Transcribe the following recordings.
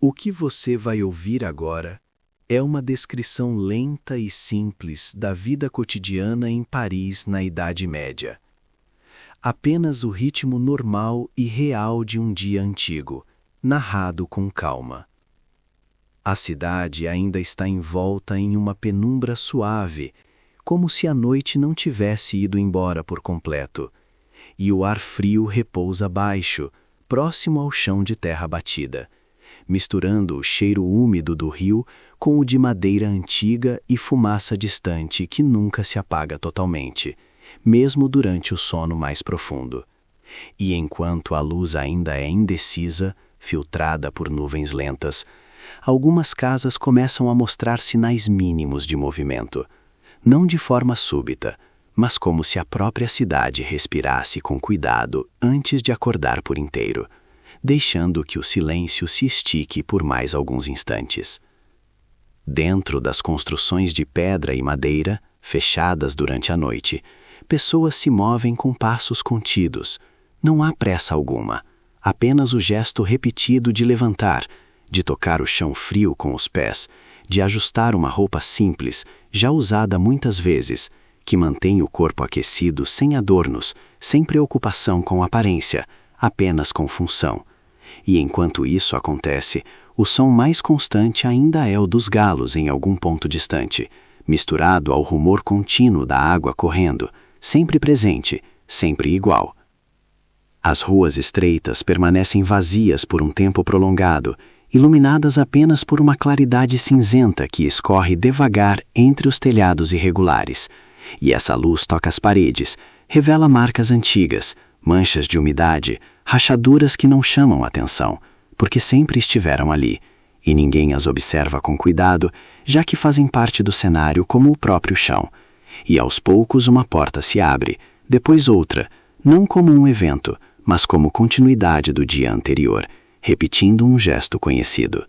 O que você vai ouvir agora é uma descrição lenta e simples da vida cotidiana em Paris na Idade Média. Apenas o ritmo normal e real de um dia antigo, narrado com calma. A cidade ainda está envolta em uma penumbra suave, como se a noite não tivesse ido embora por completo, e o ar frio repousa baixo, próximo ao chão de terra batida, misturando o cheiro úmido do rio com o de madeira antiga e fumaça distante que nunca se apaga totalmente, mesmo durante o sono mais profundo. E enquanto a luz ainda é indecisa, filtrada por nuvens lentas, algumas casas começam a mostrar sinais mínimos de movimento, não de forma súbita, mas como se a própria cidade respirasse com cuidado antes de acordar por inteiro, deixando que o silêncio se estique por mais alguns instantes. Dentro das construções de pedra e madeira, fechadas durante a noite, pessoas se movem com passos contidos. Não há pressa alguma, apenas o gesto repetido de levantar, de tocar o chão frio com os pés, de ajustar uma roupa simples, já usada muitas vezes, que mantém o corpo aquecido sem adornos, sem preocupação com aparência, apenas com função. E enquanto isso acontece, o som mais constante ainda é o dos galos em algum ponto distante, misturado ao rumor contínuo da água correndo, sempre presente, sempre igual. As ruas estreitas permanecem vazias por um tempo prolongado, iluminadas apenas por uma claridade cinzenta que escorre devagar entre os telhados irregulares, e essa luz toca as paredes, revela marcas antigas, manchas de umidade, rachaduras que não chamam atenção, porque sempre estiveram ali, e ninguém as observa com cuidado, já que fazem parte do cenário como o próprio chão. E aos poucos uma porta se abre, depois outra, não como um evento, mas como continuidade do dia anterior, repetindo um gesto conhecido.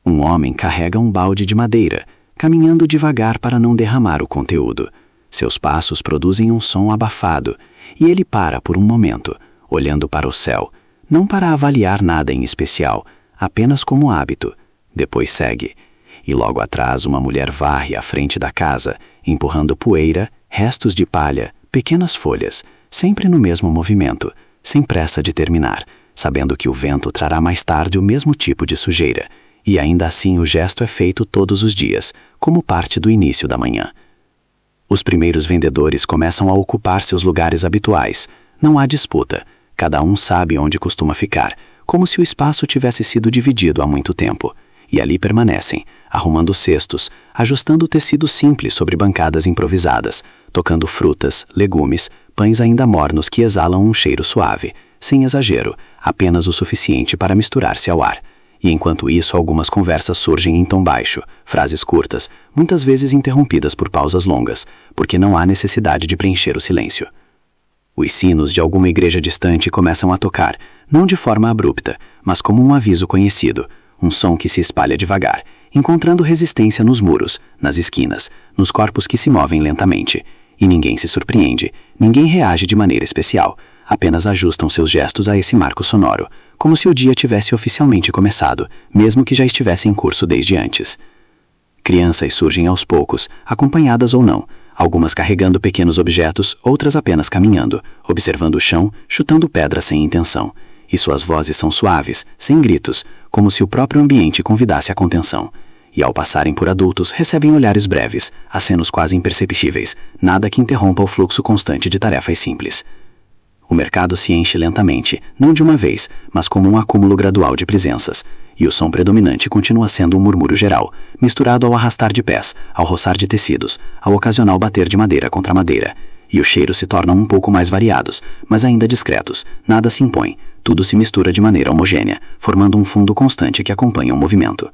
Um homem carrega um balde de madeira, caminhando devagar para não derramar o conteúdo. Seus passos produzem um som abafado, e ele para por um momento, olhando para o céu, não para avaliar nada em especial, apenas como hábito. Depois segue, e logo atrás uma mulher varre à frente da casa, empurrando poeira, restos de palha, pequenas folhas, sempre no mesmo movimento, sem pressa de terminar, sabendo que o vento trará mais tarde o mesmo tipo de sujeira, e ainda assim o gesto é feito todos os dias, como parte do início da manhã. Os primeiros vendedores começam a ocupar seus lugares habituais. Não há disputa, cada um sabe onde costuma ficar, como se o espaço tivesse sido dividido há muito tempo, e ali permanecem, arrumando cestos, ajustando tecido simples sobre bancadas improvisadas, tocando frutas, legumes, pães ainda mornos que exalam um cheiro suave, sem exagero, apenas o suficiente para misturar-se ao ar. E enquanto isso algumas conversas surgem em tom baixo, frases curtas, muitas vezes interrompidas por pausas longas, porque não há necessidade de preencher o silêncio. Os sinos de alguma igreja distante começam a tocar, não de forma abrupta, mas como um aviso conhecido, um som que se espalha devagar, encontrando resistência nos muros, nas esquinas, nos corpos que se movem lentamente. E ninguém se surpreende, ninguém reage de maneira especial, apenas ajustam seus gestos a esse marco sonoro, como se o dia tivesse oficialmente começado, mesmo que já estivesse em curso desde antes. Crianças surgem aos poucos, acompanhadas ou não, algumas carregando pequenos objetos, outras apenas caminhando, observando o chão, chutando pedra sem intenção. E suas vozes são suaves, sem gritos, como se o próprio ambiente convidasse à contenção. E ao passarem por adultos, recebem olhares breves, acenos quase imperceptíveis, nada que interrompa o fluxo constante de tarefas simples. O mercado se enche lentamente, não de uma vez, mas como um acúmulo gradual de presenças, e o som predominante continua sendo um murmúrio geral, misturado ao arrastar de pés, ao roçar de tecidos, ao ocasional bater de madeira contra madeira. E os cheiros se tornam um pouco mais variados, mas ainda discretos, nada se impõe, tudo se mistura de maneira homogênea, formando um fundo constante que acompanha o movimento.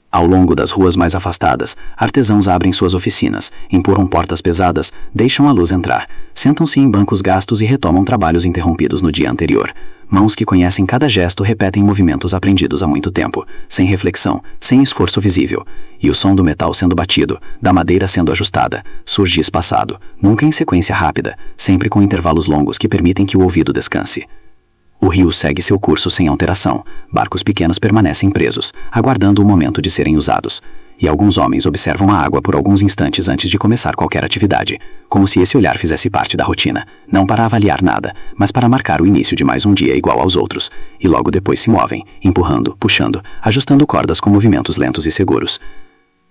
Ao longo das ruas mais afastadas, artesãos abrem suas oficinas, empurram portas pesadas, deixam a luz entrar, sentam-se em bancos gastos e retomam trabalhos interrompidos no dia anterior. Mãos que conhecem cada gesto repetem movimentos aprendidos há muito tempo, sem reflexão, sem esforço visível. E o som do metal sendo batido, da madeira sendo ajustada, surge espaçado, nunca em sequência rápida, sempre com intervalos longos que permitem que o ouvido descanse. O rio segue seu curso sem alteração. Barcos pequenos permanecem presos, aguardando o momento de serem usados. E alguns homens observam a água por alguns instantes antes de começar qualquer atividade, como se esse olhar fizesse parte da rotina, não para avaliar nada, mas para marcar o início de mais um dia igual aos outros, e logo depois se movem, empurrando, puxando, ajustando cordas com movimentos lentos e seguros.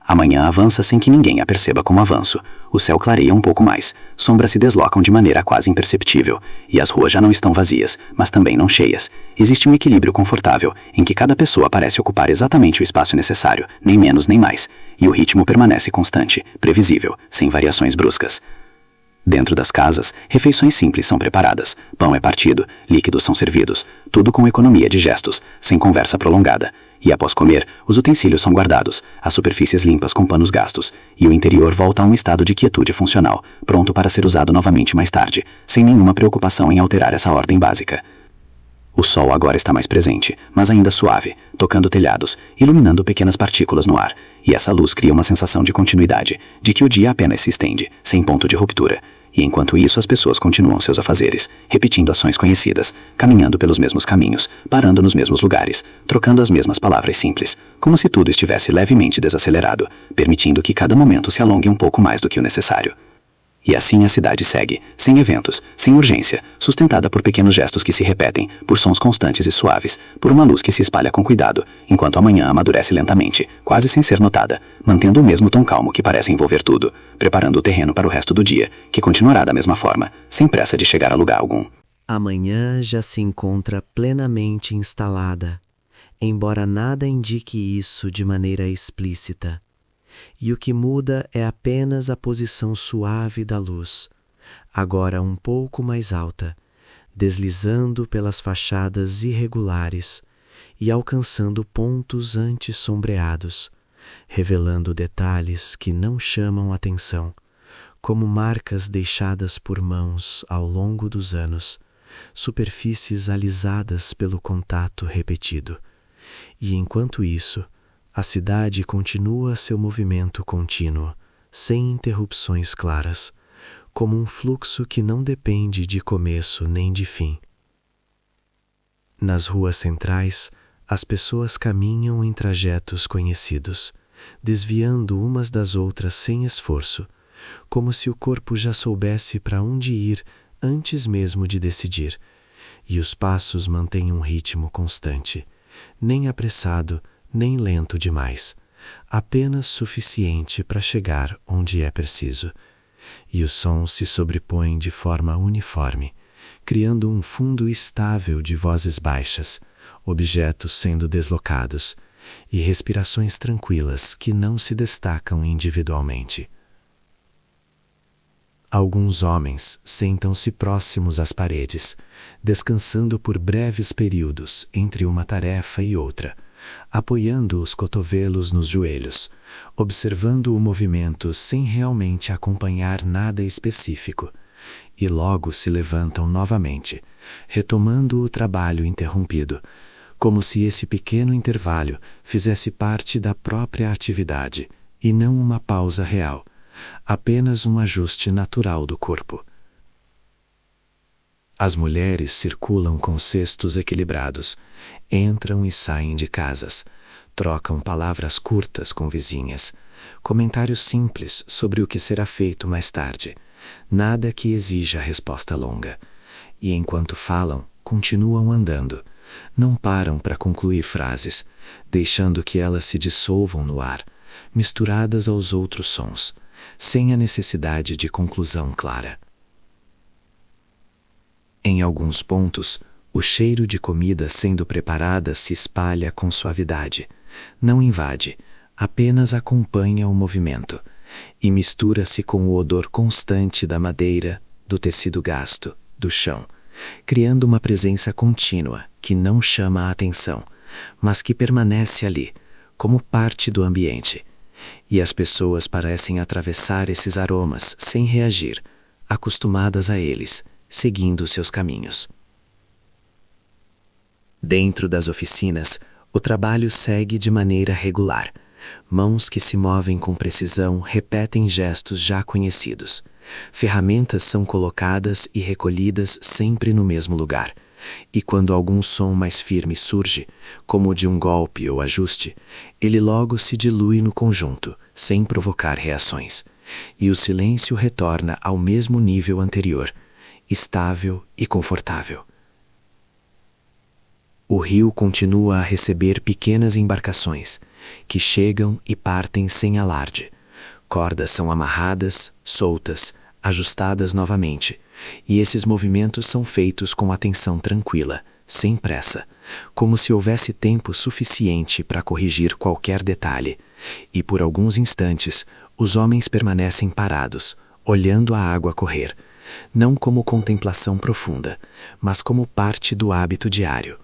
A manhã avança sem que ninguém a perceba como avanço. O céu clareia um pouco mais, sombras se deslocam de maneira quase imperceptível, e as ruas já não estão vazias, mas também não cheias. Existe um equilíbrio confortável, em que cada pessoa parece ocupar exatamente o espaço necessário, nem menos nem mais, e o ritmo permanece constante, previsível, sem variações bruscas. Dentro das casas, refeições simples são preparadas, pão é partido, líquidos são servidos, tudo com economia de gestos, sem conversa prolongada. E após comer, os utensílios são guardados, as superfícies limpas com panos gastos, e o interior volta a um estado de quietude funcional, pronto para ser usado novamente mais tarde, sem nenhuma preocupação em alterar essa ordem básica. O sol agora está mais presente, mas ainda suave, tocando telhados, iluminando pequenas partículas no ar, e essa luz cria uma sensação de continuidade, de que o dia apenas se estende, sem ponto de ruptura. E enquanto isso as pessoas continuam seus afazeres, repetindo ações conhecidas, caminhando pelos mesmos caminhos, parando nos mesmos lugares, trocando as mesmas palavras simples, como se tudo estivesse levemente desacelerado, permitindo que cada momento se alongue um pouco mais do que o necessário. E assim a cidade segue, sem eventos, sem urgência, sustentada por pequenos gestos que se repetem, por sons constantes e suaves, por uma luz que se espalha com cuidado, enquanto a manhã amadurece lentamente, quase sem ser notada, mantendo o mesmo tom calmo que parece envolver tudo, preparando o terreno para o resto do dia, que continuará da mesma forma, sem pressa de chegar a lugar algum. A manhã já se encontra plenamente instalada, embora nada indique isso de maneira explícita. E o que muda é apenas a posição suave da luz, agora um pouco mais alta, deslizando pelas fachadas irregulares e alcançando pontos antissombreados, revelando detalhes que não chamam atenção, como marcas deixadas por mãos ao longo dos anos, superfícies alisadas pelo contato repetido. E enquanto isso, a cidade continua seu movimento contínuo, sem interrupções claras, como um fluxo que não depende de começo nem de fim. Nas ruas centrais, as pessoas caminham em trajetos conhecidos, desviando umas das outras sem esforço, como se o corpo já soubesse para onde ir antes mesmo de decidir, e os passos mantêm um ritmo constante, nem apressado, nem lento demais, apenas suficiente para chegar onde é preciso. E os sons se sobrepõem de forma uniforme, criando um fundo estável de vozes baixas, objetos sendo deslocados, e respirações tranquilas que não se destacam individualmente. Alguns homens sentam-se próximos às paredes, descansando por breves períodos entre uma tarefa e outra, apoiando os cotovelos nos joelhos, observando o movimento sem realmente acompanhar nada específico, e logo se levantam novamente, retomando o trabalho interrompido, como se esse pequeno intervalo fizesse parte da própria atividade, e não uma pausa real, apenas um ajuste natural do corpo. As mulheres circulam com cestos equilibrados, entram e saem de casas, trocam palavras curtas com vizinhas, comentários simples sobre o que será feito mais tarde, nada que exija resposta longa. E enquanto falam, continuam andando, não param para concluir frases, deixando que elas se dissolvam no ar, misturadas aos outros sons, sem a necessidade de conclusão clara. Em alguns pontos, o cheiro de comida sendo preparada se espalha com suavidade, não invade, apenas acompanha o movimento, e mistura-se com o odor constante da madeira, do tecido gasto, do chão, criando uma presença contínua que não chama a atenção, mas que permanece ali, como parte do ambiente. E as pessoas parecem atravessar esses aromas sem reagir, acostumadas a eles, seguindo seus caminhos. Dentro das oficinas, o trabalho segue de maneira regular. Mãos que se movem com precisão repetem gestos já conhecidos. Ferramentas são colocadas e recolhidas sempre no mesmo lugar, e quando algum som mais firme surge, como o de um golpe ou ajuste, ele logo se dilui no conjunto, sem provocar reações, e o silêncio retorna ao mesmo nível anterior, estável e confortável. O rio continua a receber pequenas embarcações, que chegam e partem sem alarde. Cordas são amarradas, soltas, ajustadas novamente, e esses movimentos são feitos com atenção tranquila, sem pressa, como se houvesse tempo suficiente para corrigir qualquer detalhe, e por alguns instantes os homens permanecem parados, olhando a água correr, não como contemplação profunda, mas como parte do hábito diário.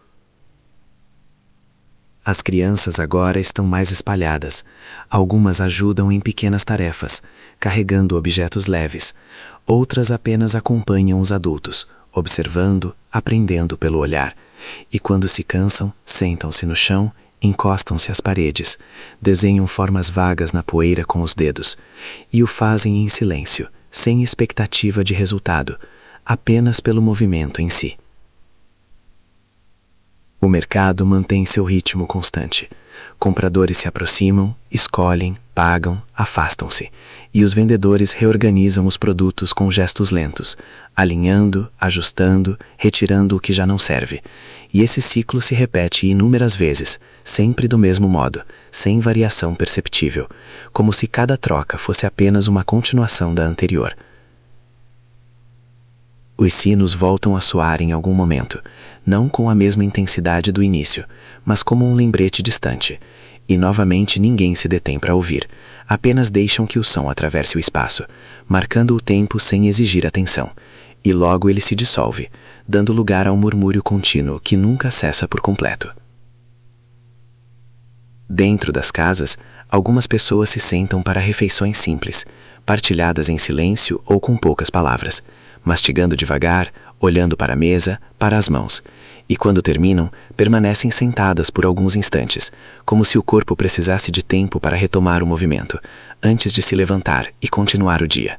As crianças agora estão mais espalhadas. Algumas ajudam em pequenas tarefas, carregando objetos leves. Outras apenas acompanham os adultos, observando, aprendendo pelo olhar. E quando se cansam, sentam-se no chão, encostam-se às paredes, desenham formas vagas na poeira com os dedos, e o fazem em silêncio, sem expectativa de resultado, apenas pelo movimento em si. O mercado mantém seu ritmo constante. Compradores se aproximam, escolhem, pagam, afastam-se, e os vendedores reorganizam os produtos com gestos lentos, alinhando, ajustando, retirando o que já não serve. E esse ciclo se repete inúmeras vezes, sempre do mesmo modo, sem variação perceptível, como se cada troca fosse apenas uma continuação da anterior. Os sinos voltam a soar em algum momento, não com a mesma intensidade do início, mas como um lembrete distante, e novamente ninguém se detém para ouvir, apenas deixam que o som atravesse o espaço, marcando o tempo sem exigir atenção, e logo ele se dissolve, dando lugar a um murmúrio contínuo que nunca cessa por completo. Dentro das casas, algumas pessoas se sentam para refeições simples, partilhadas em silêncio ou com poucas palavras, mastigando devagar, olhando para a mesa, para as mãos, e quando terminam, permanecem sentadas por alguns instantes, como se o corpo precisasse de tempo para retomar o movimento, antes de se levantar e continuar o dia.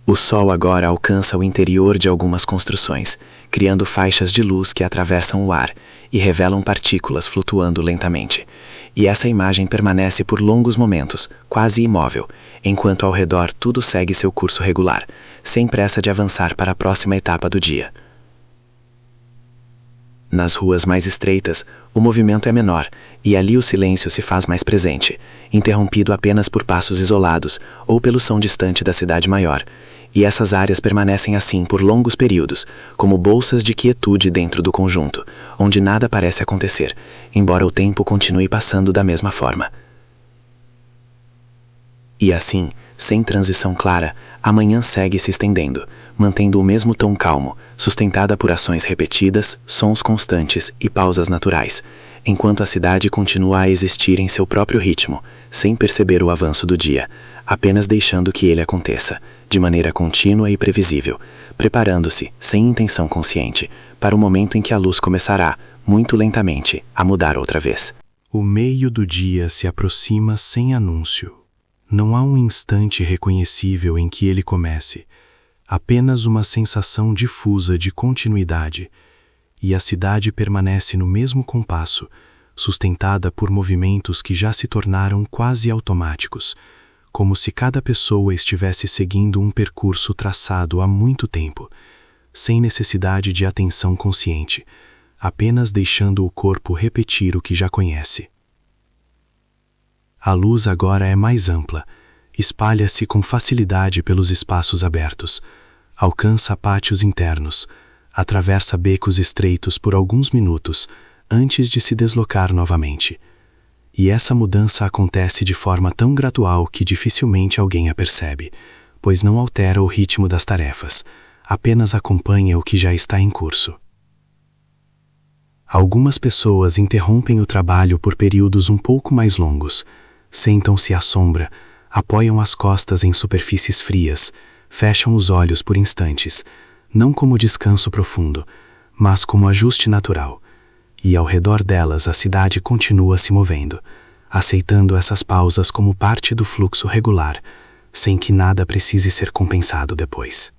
O sol agora alcança o interior de algumas construções, criando faixas de luz que atravessam o ar e revelam partículas flutuando lentamente. E essa imagem permanece por longos momentos, quase imóvel, enquanto ao redor tudo segue seu curso regular, sem pressa de avançar para a próxima etapa do dia. Nas ruas mais estreitas, o movimento é menor, e ali o silêncio se faz mais presente, interrompido apenas por passos isolados ou pelo som distante da cidade maior. E essas áreas permanecem assim por longos períodos, como bolsas de quietude dentro do conjunto, onde nada parece acontecer, embora o tempo continue passando da mesma forma. E assim, sem transição clara, a manhã segue se estendendo, mantendo o mesmo tom calmo, sustentada por ações repetidas, sons constantes e pausas naturais, enquanto a cidade continua a existir em seu próprio ritmo, sem perceber o avanço do dia, apenas deixando que ele aconteça, de maneira contínua e previsível, preparando-se, sem intenção consciente, para o momento em que a luz começará, muito lentamente, a mudar outra vez. O meio do dia se aproxima sem anúncio. Não há um instante reconhecível em que ele comece, apenas uma sensação difusa de continuidade, e a cidade permanece no mesmo compasso, sustentada por movimentos que já se tornaram quase automáticos, como se cada pessoa estivesse seguindo um percurso traçado há muito tempo, sem necessidade de atenção consciente, apenas deixando o corpo repetir o que já conhece. A luz agora é mais ampla, espalha-se com facilidade pelos espaços abertos, alcança pátios internos, atravessa becos estreitos por alguns minutos antes de se deslocar novamente. E essa mudança acontece de forma tão gradual que dificilmente alguém a percebe, pois não altera o ritmo das tarefas, apenas acompanha o que já está em curso. Algumas pessoas interrompem o trabalho por períodos um pouco mais longos, sentam-se à sombra, apoiam as costas em superfícies frias, fecham os olhos por instantes, não como descanso profundo, mas como ajuste natural. E ao redor delas a cidade continua se movendo, aceitando essas pausas como parte do fluxo regular, sem que nada precise ser compensado depois.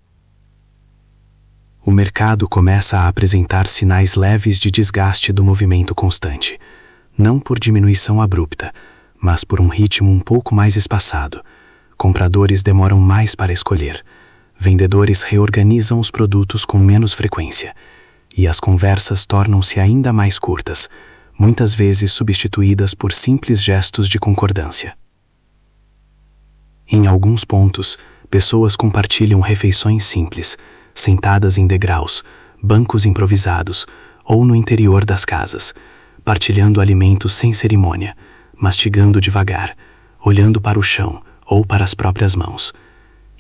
O mercado começa a apresentar sinais leves de desgaste do movimento constante, não por diminuição abrupta, mas por um ritmo um pouco mais espaçado. Compradores demoram mais para escolher, vendedores reorganizam os produtos com menos frequência, e as conversas tornam-se ainda mais curtas, muitas vezes substituídas por simples gestos de concordância. Em alguns pontos, pessoas compartilham refeições simples, sentadas em degraus, bancos improvisados ou no interior das casas, partilhando alimentos sem cerimônia, mastigando devagar, olhando para o chão ou para as próprias mãos.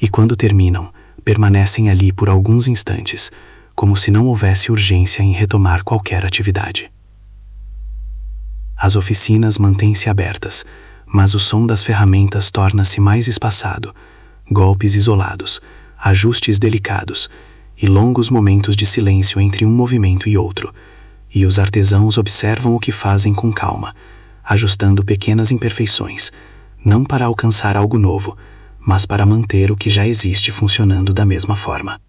E quando terminam, permanecem ali por alguns instantes, como se não houvesse urgência em retomar qualquer atividade. As oficinas mantêm-se abertas, mas o som das ferramentas torna-se mais espaçado, golpes isolados, ajustes delicados e longos momentos de silêncio entre um movimento e outro, e os artesãos observam o que fazem com calma, ajustando pequenas imperfeições, não para alcançar algo novo, mas para manter o que já existe funcionando da mesma forma.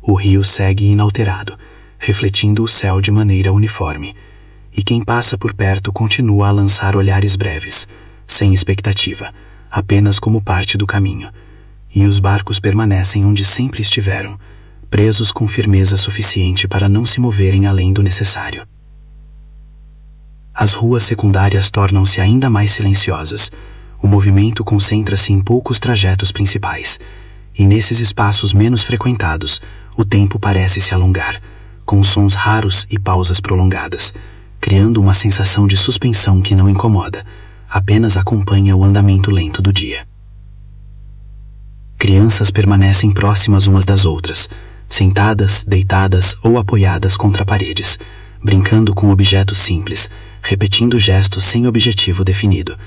O rio segue inalterado, refletindo o céu de maneira uniforme, e quem passa por perto continua a lançar olhares breves, sem expectativa, apenas como parte do caminho, e os barcos permanecem onde sempre estiveram, presos com firmeza suficiente para não se moverem além do necessário. As ruas secundárias tornam-se ainda mais silenciosas, o movimento concentra-se em poucos trajetos principais, e nesses espaços menos frequentados, o tempo parece se alongar, com sons raros e pausas prolongadas, criando uma sensação de suspensão que não incomoda, apenas acompanha o andamento lento do dia. Crianças permanecem próximas umas das outras, sentadas, deitadas ou apoiadas contra paredes, brincando com objetos simples, repetindo gestos sem objetivo definido,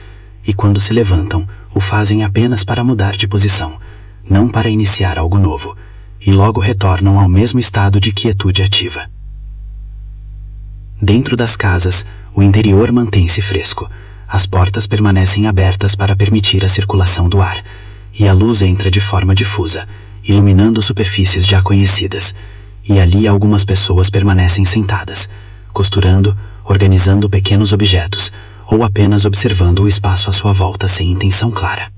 e quando se levantam, o fazem apenas para mudar de posição, não para iniciar algo novo, e logo retornam ao mesmo estado de quietude ativa. Dentro das casas, o interior mantém-se fresco, as portas permanecem abertas para permitir a circulação do ar, e a luz entra de forma difusa, iluminando superfícies já conhecidas, e ali algumas pessoas permanecem sentadas, costurando, organizando pequenos objetos, ou apenas observando o espaço à sua volta sem intenção clara.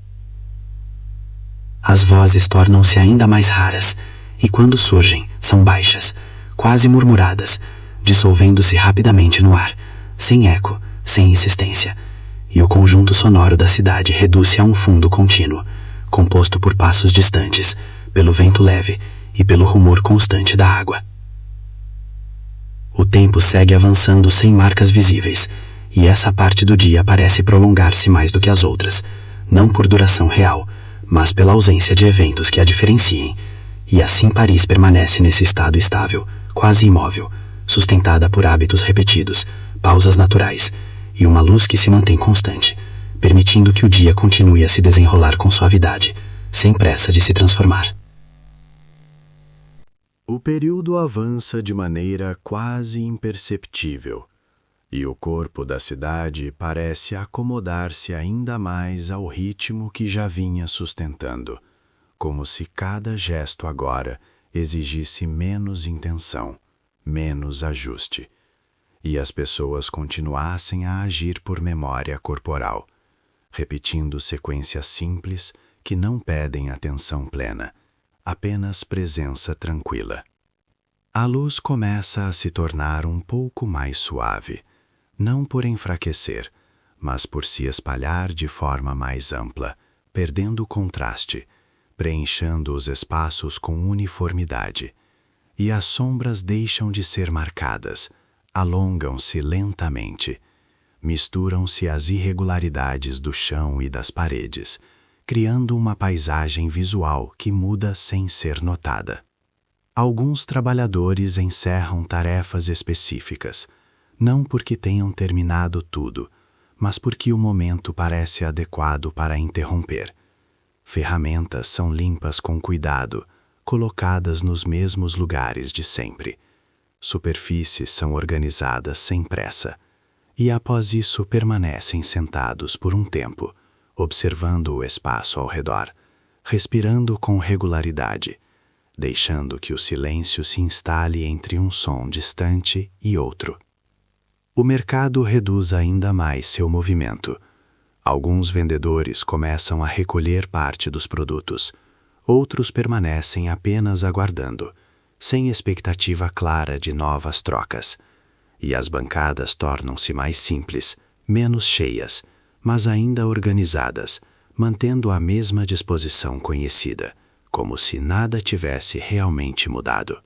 As vozes tornam-se ainda mais raras, e quando surgem, são baixas, quase murmuradas, dissolvendo-se rapidamente no ar, sem eco, sem insistência, e o conjunto sonoro da cidade reduz-se a um fundo contínuo, composto por passos distantes, pelo vento leve e pelo rumor constante da água. O tempo segue avançando sem marcas visíveis, e essa parte do dia parece prolongar-se mais do que as outras, não por duração real, mas pela ausência de eventos que a diferenciem, e assim Paris permanece nesse estado estável, quase imóvel, sustentada por hábitos repetidos, pausas naturais, e uma luz que se mantém constante, permitindo que o dia continue a se desenrolar com suavidade, sem pressa de se transformar. O período avança de maneira quase imperceptível, e o corpo da cidade parece acomodar-se ainda mais ao ritmo que já vinha sustentando, como se cada gesto agora exigisse menos intenção, menos ajuste, e as pessoas continuassem a agir por memória corporal, repetindo sequências simples que não pedem atenção plena, apenas presença tranquila. A luz começa a se tornar um pouco mais suave, não por enfraquecer, mas por se espalhar de forma mais ampla, perdendo o contraste, preenchendo os espaços com uniformidade, e as sombras deixam de ser marcadas, alongam-se lentamente, misturam-se às irregularidades do chão e das paredes, criando uma paisagem visual que muda sem ser notada. Alguns trabalhadores encerram tarefas específicas, não porque tenham terminado tudo, mas porque o momento parece adequado para interromper. Ferramentas são limpas com cuidado, colocadas nos mesmos lugares de sempre. Superfícies são organizadas sem pressa, e após isso permanecem sentados por um tempo, observando o espaço ao redor, respirando com regularidade, deixando que o silêncio se instale entre um som distante e outro. O mercado reduz ainda mais seu movimento. Alguns vendedores começam a recolher parte dos produtos, outros permanecem apenas aguardando, sem expectativa clara de novas trocas. E as bancadas tornam-se mais simples, menos cheias, mas ainda organizadas, mantendo a mesma disposição conhecida, como se nada tivesse realmente mudado.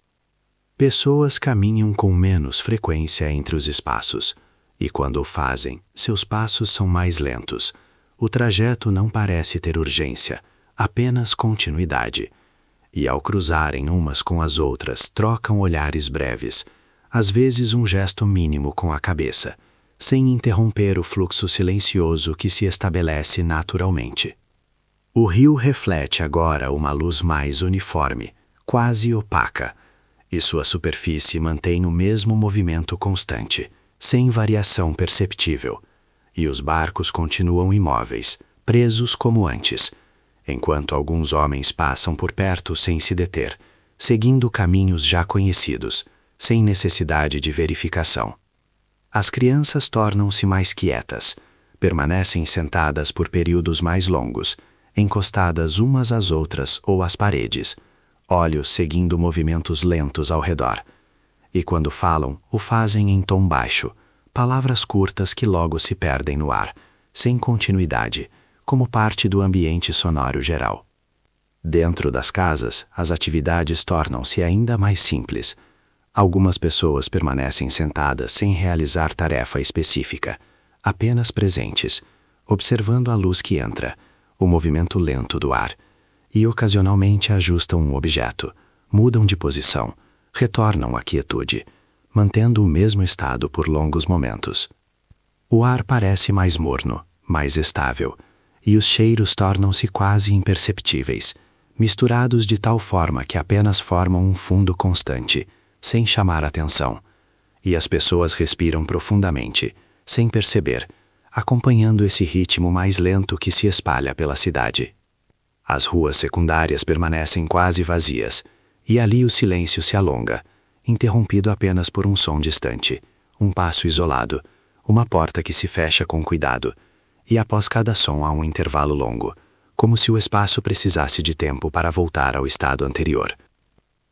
Pessoas caminham com menos frequência entre os espaços, e quando o fazem, seus passos são mais lentos. O trajeto não parece ter urgência, apenas continuidade. E ao cruzarem umas com as outras, trocam olhares breves, às vezes um gesto mínimo com a cabeça, sem interromper o fluxo silencioso que se estabelece naturalmente. O rio reflete agora uma luz mais uniforme, quase opaca, e sua superfície mantém o mesmo movimento constante, sem variação perceptível, e os barcos continuam imóveis, presos como antes, enquanto alguns homens passam por perto sem se deter, seguindo caminhos já conhecidos, sem necessidade de verificação. As crianças tornam-se mais quietas, permanecem sentadas por períodos mais longos, encostadas umas às outras ou às paredes, olhos seguindo movimentos lentos ao redor. E quando falam, o fazem em tom baixo, palavras curtas que logo se perdem no ar, sem continuidade, como parte do ambiente sonoro geral. Dentro das casas, as atividades tornam-se ainda mais simples. Algumas pessoas permanecem sentadas sem realizar tarefa específica, apenas presentes, observando a luz que entra, o movimento lento do ar, e ocasionalmente ajustam um objeto, mudam de posição, retornam à quietude, mantendo o mesmo estado por longos momentos. O ar parece mais morno, mais estável, e os cheiros tornam-se quase imperceptíveis, misturados de tal forma que apenas formam um fundo constante, sem chamar atenção, e as pessoas respiram profundamente, sem perceber, acompanhando esse ritmo mais lento que se espalha pela cidade. As ruas secundárias permanecem quase vazias, e ali o silêncio se alonga, interrompido apenas por um som distante, um passo isolado, uma porta que se fecha com cuidado, e após cada som há um intervalo longo, como se o espaço precisasse de tempo para voltar ao estado anterior.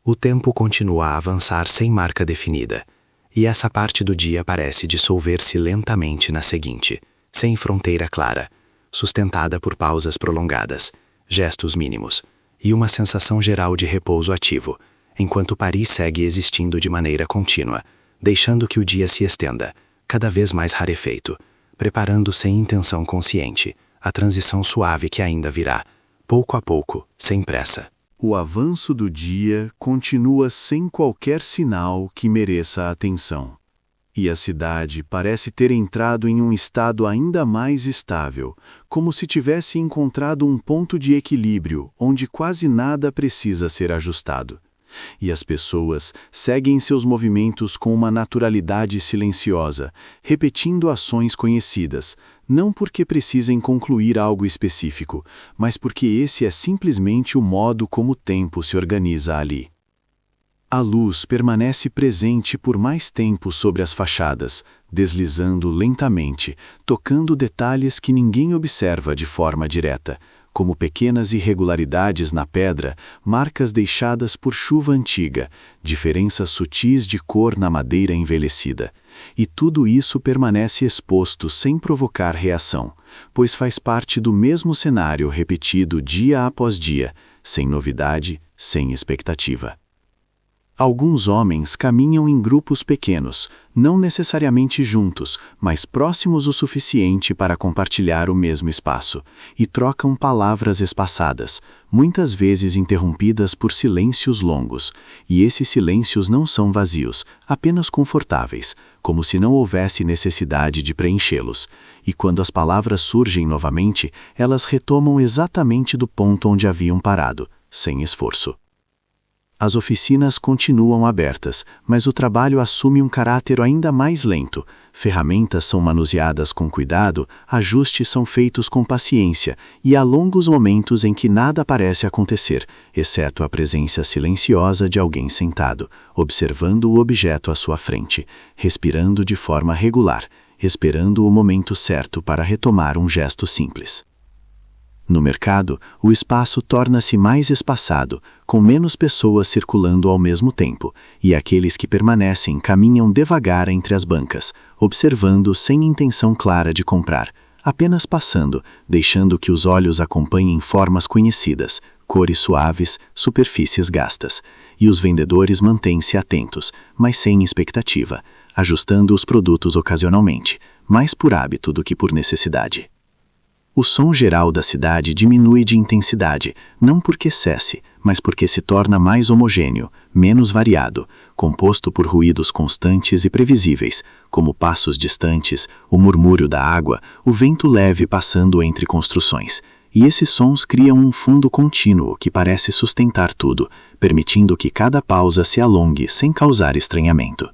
O tempo continua a avançar sem marca definida, e essa parte do dia parece dissolver-se lentamente na seguinte, sem fronteira clara, sustentada por pausas prolongadas, gestos mínimos, e uma sensação geral de repouso ativo, enquanto Paris segue existindo de maneira contínua, deixando que o dia se estenda, cada vez mais rarefeito, preparando sem intenção consciente a transição suave que ainda virá, pouco a pouco, sem pressa. O avanço do dia continua sem qualquer sinal que mereça atenção. E a cidade parece ter entrado em um estado ainda mais estável, como se tivesse encontrado um ponto de equilíbrio onde quase nada precisa ser ajustado. E as pessoas seguem seus movimentos com uma naturalidade silenciosa, repetindo ações conhecidas, não porque precisem concluir algo específico, mas porque esse é simplesmente o modo como o tempo se organiza ali. A luz permanece presente por mais tempo sobre as fachadas, deslizando lentamente, tocando detalhes que ninguém observa de forma direta, como pequenas irregularidades na pedra, marcas deixadas por chuva antiga, diferenças sutis de cor na madeira envelhecida. E tudo isso permanece exposto sem provocar reação, pois faz parte do mesmo cenário repetido dia após dia, sem novidade, sem expectativa. Alguns homens caminham em grupos pequenos, não necessariamente juntos, mas próximos o suficiente para compartilhar o mesmo espaço, e trocam palavras espaçadas, muitas vezes interrompidas por silêncios longos, e esses silêncios não são vazios, apenas confortáveis, como se não houvesse necessidade de preenchê-los, e quando as palavras surgem novamente, elas retomam exatamente do ponto onde haviam parado, sem esforço. As oficinas continuam abertas, mas o trabalho assume um caráter ainda mais lento. Ferramentas são manuseadas com cuidado, ajustes são feitos com paciência e há longos momentos em que nada parece acontecer, exceto a presença silenciosa de alguém sentado, observando o objeto à sua frente, respirando de forma regular, esperando o momento certo para retomar um gesto simples. No mercado, o espaço torna-se mais espaçado, com menos pessoas circulando ao mesmo tempo, e aqueles que permanecem caminham devagar entre as bancas, observando sem intenção clara de comprar, apenas passando, deixando que os olhos acompanhem formas conhecidas, cores suaves, superfícies gastas, e os vendedores mantêm-se atentos, mas sem expectativa, ajustando os produtos ocasionalmente, mais por hábito do que por necessidade. O som geral da cidade diminui de intensidade, não porque cesse, mas porque se torna mais homogêneo, menos variado, composto por ruídos constantes e previsíveis, como passos distantes, o murmúrio da água, o vento leve passando entre construções. E esses sons criam um fundo contínuo que parece sustentar tudo, permitindo que cada pausa se alongue sem causar estranhamento.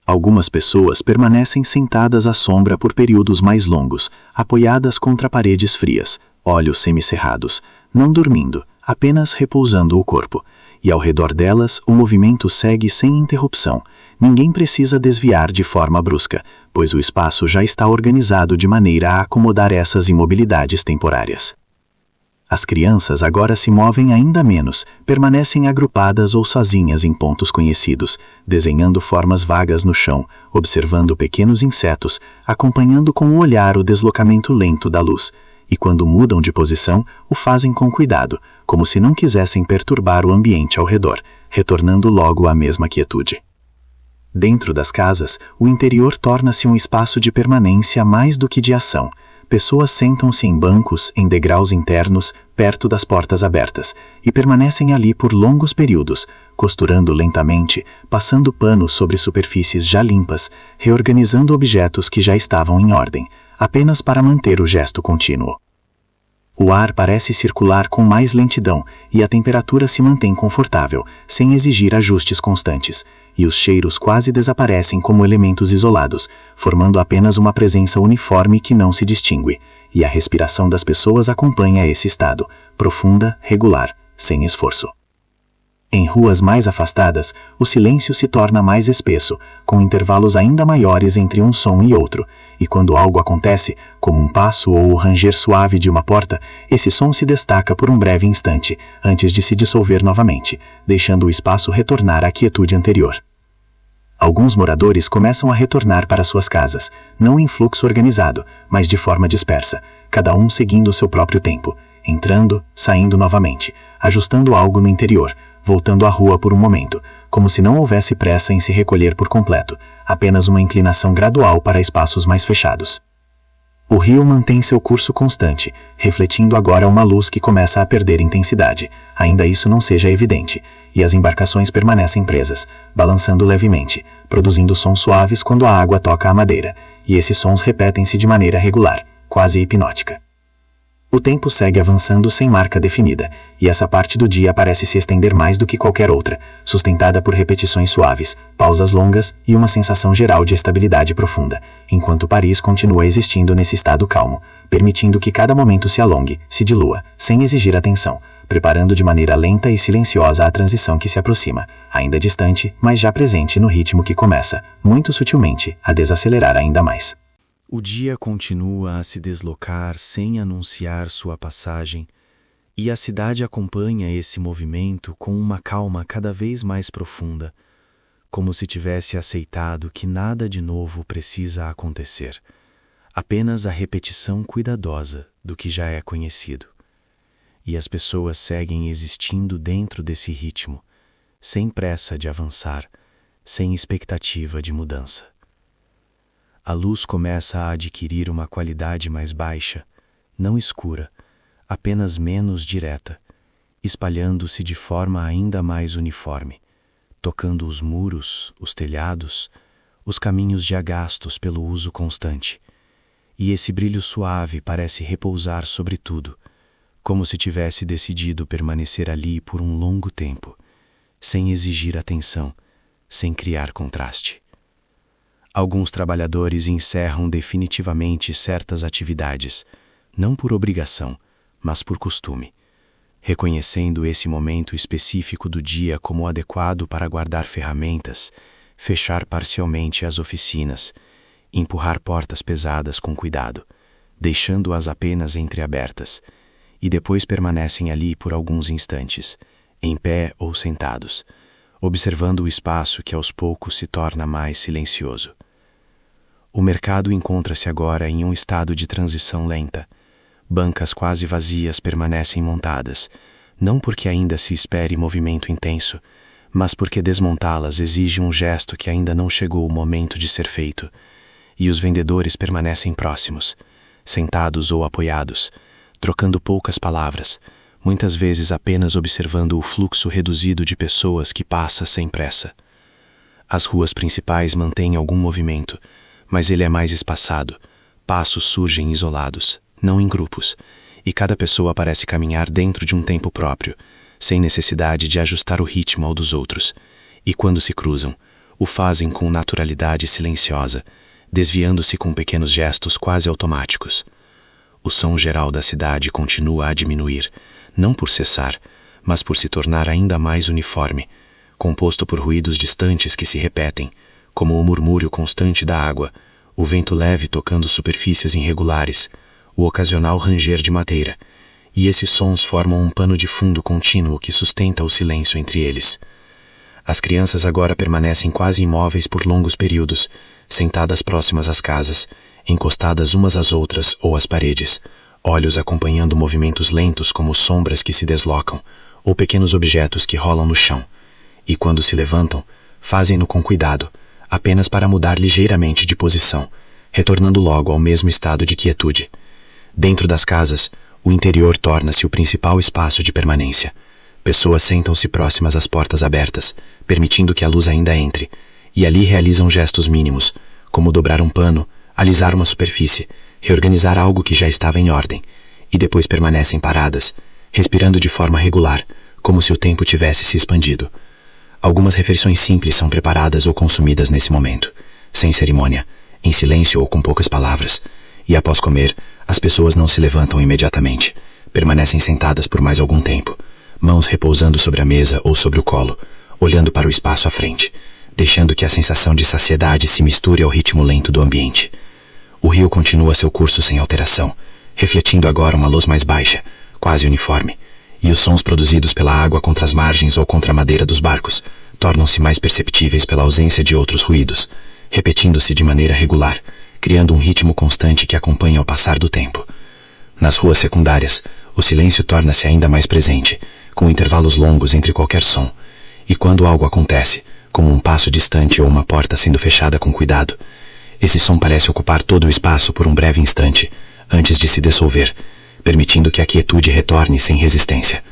Algumas pessoas permanecem sentadas à sombra por períodos mais longos, apoiadas contra paredes frias, olhos semicerrados, não dormindo, apenas repousando o corpo. E ao redor delas, o movimento segue sem interrupção. Ninguém precisa desviar de forma brusca, pois o espaço já está organizado de maneira a acomodar essas imobilidades temporárias. As crianças agora se movem ainda menos, permanecem agrupadas ou sozinhas em pontos conhecidos, desenhando formas vagas no chão, observando pequenos insetos, acompanhando com o olhar o deslocamento lento da luz, e quando mudam de posição, o fazem com cuidado, como se não quisessem perturbar o ambiente ao redor, retornando logo à mesma quietude. Dentro das casas, o interior torna-se um espaço de permanência mais do que de ação. Pessoas sentam-se em bancos, em degraus internos, perto das portas abertas, e permanecem ali por longos períodos, costurando lentamente, passando pano sobre superfícies já limpas, reorganizando objetos que já estavam em ordem, apenas para manter o gesto contínuo. O ar parece circular com mais lentidão e a temperatura se mantém confortável, sem exigir ajustes constantes, e os cheiros quase desaparecem como elementos isolados, formando apenas uma presença uniforme que não se distingue, e a respiração das pessoas acompanha esse estado, profunda, regular, sem esforço. Em ruas mais afastadas, o silêncio se torna mais espesso, com intervalos ainda maiores entre um som e outro, e quando algo acontece, como um passo ou o ranger suave de uma porta, esse som se destaca por um breve instante, antes de se dissolver novamente, deixando o espaço retornar à quietude anterior. Alguns moradores começam a retornar para suas casas, não em fluxo organizado, mas de forma dispersa, cada um seguindo o seu próprio tempo, entrando, saindo novamente, ajustando algo no interior, voltando à rua por um momento, como se não houvesse pressa em se recolher por completo, apenas uma inclinação gradual para espaços mais fechados. O rio mantém seu curso constante, refletindo agora uma luz que começa a perder intensidade, ainda isso não seja evidente, e as embarcações permanecem presas, balançando levemente, produzindo sons suaves quando a água toca a madeira, e esses sons repetem-se de maneira regular, quase hipnótica. O tempo segue avançando sem marca definida, e essa parte do dia parece se estender mais do que qualquer outra, sustentada por repetições suaves, pausas longas e uma sensação geral de estabilidade profunda, enquanto Paris continua existindo nesse estado calmo, permitindo que cada momento se alongue, se dilua, sem exigir atenção, preparando de maneira lenta e silenciosa a transição que se aproxima, ainda distante, mas já presente no ritmo que começa, muito sutilmente, a desacelerar ainda mais. O dia continua a se deslocar sem anunciar sua passagem, e a cidade acompanha esse movimento com uma calma cada vez mais profunda, como se tivesse aceitado que nada de novo precisa acontecer, apenas a repetição cuidadosa do que já é conhecido. E as pessoas seguem existindo dentro desse ritmo, sem pressa de avançar, sem expectativa de mudança. A luz começa a adquirir uma qualidade mais baixa, não escura, apenas menos direta, espalhando-se de forma ainda mais uniforme, tocando os muros, os telhados, os caminhos já gastos pelo uso constante. E esse brilho suave parece repousar sobre tudo, como se tivesse decidido permanecer ali por um longo tempo, sem exigir atenção, sem criar contraste. Alguns trabalhadores encerram definitivamente certas atividades, não por obrigação, mas por costume, reconhecendo esse momento específico do dia como adequado para guardar ferramentas, fechar parcialmente as oficinas, empurrar portas pesadas com cuidado, deixando-as apenas entreabertas, e depois permanecem ali por alguns instantes, em pé ou sentados, observando o espaço que aos poucos se torna mais silencioso. O mercado encontra-se agora em um estado de transição lenta. Bancas quase vazias permanecem montadas, não porque ainda se espere movimento intenso, mas porque desmontá-las exige um gesto que ainda não chegou o momento de ser feito, e os vendedores permanecem próximos, sentados ou apoiados, trocando poucas palavras, muitas vezes apenas observando o fluxo reduzido de pessoas que passa sem pressa. As ruas principais mantêm algum movimento, mas ele é mais espaçado. Passos surgem isolados, não em grupos, e cada pessoa parece caminhar dentro de um tempo próprio, sem necessidade de ajustar o ritmo ao dos outros, e quando se cruzam, o fazem com naturalidade silenciosa, desviando-se com pequenos gestos quase automáticos. O som geral da cidade continua a diminuir, não por cessar, mas por se tornar ainda mais uniforme, composto por ruídos distantes que se repetem, como o murmúrio constante da água, o vento leve tocando superfícies irregulares, o ocasional ranger de madeira, e esses sons formam um pano de fundo contínuo que sustenta o silêncio entre eles. As crianças agora permanecem quase imóveis por longos períodos, sentadas próximas às casas, encostadas umas às outras ou às paredes, olhos acompanhando movimentos lentos como sombras que se deslocam, ou pequenos objetos que rolam no chão, e quando se levantam, fazem-no com cuidado, apenas para mudar ligeiramente de posição, retornando logo ao mesmo estado de quietude. Dentro das casas, o interior torna-se o principal espaço de permanência. Pessoas sentam-se próximas às portas abertas, permitindo que a luz ainda entre, e ali realizam gestos mínimos, como dobrar um pano, alisar uma superfície, reorganizar algo que já estava em ordem, e depois permanecem paradas, respirando de forma regular, como se o tempo tivesse se expandido. Algumas refeições simples são preparadas ou consumidas nesse momento, sem cerimônia, em silêncio ou com poucas palavras, e após comer, as pessoas não se levantam imediatamente, permanecem sentadas por mais algum tempo, mãos repousando sobre a mesa ou sobre o colo, olhando para o espaço à frente, deixando que a sensação de saciedade se misture ao ritmo lento do ambiente. O rio continua seu curso sem alteração, refletindo agora uma luz mais baixa, quase uniforme, e os sons produzidos pela água contra as margens ou contra a madeira dos barcos tornam-se mais perceptíveis pela ausência de outros ruídos, repetindo-se de maneira regular, criando um ritmo constante que acompanha o passar do tempo. Nas ruas secundárias, o silêncio torna-se ainda mais presente, com intervalos longos entre qualquer som, e quando algo acontece, como um passo distante ou uma porta sendo fechada com cuidado, esse som parece ocupar todo o espaço por um breve instante, antes de se dissolver, permitindo que a quietude retorne sem resistência.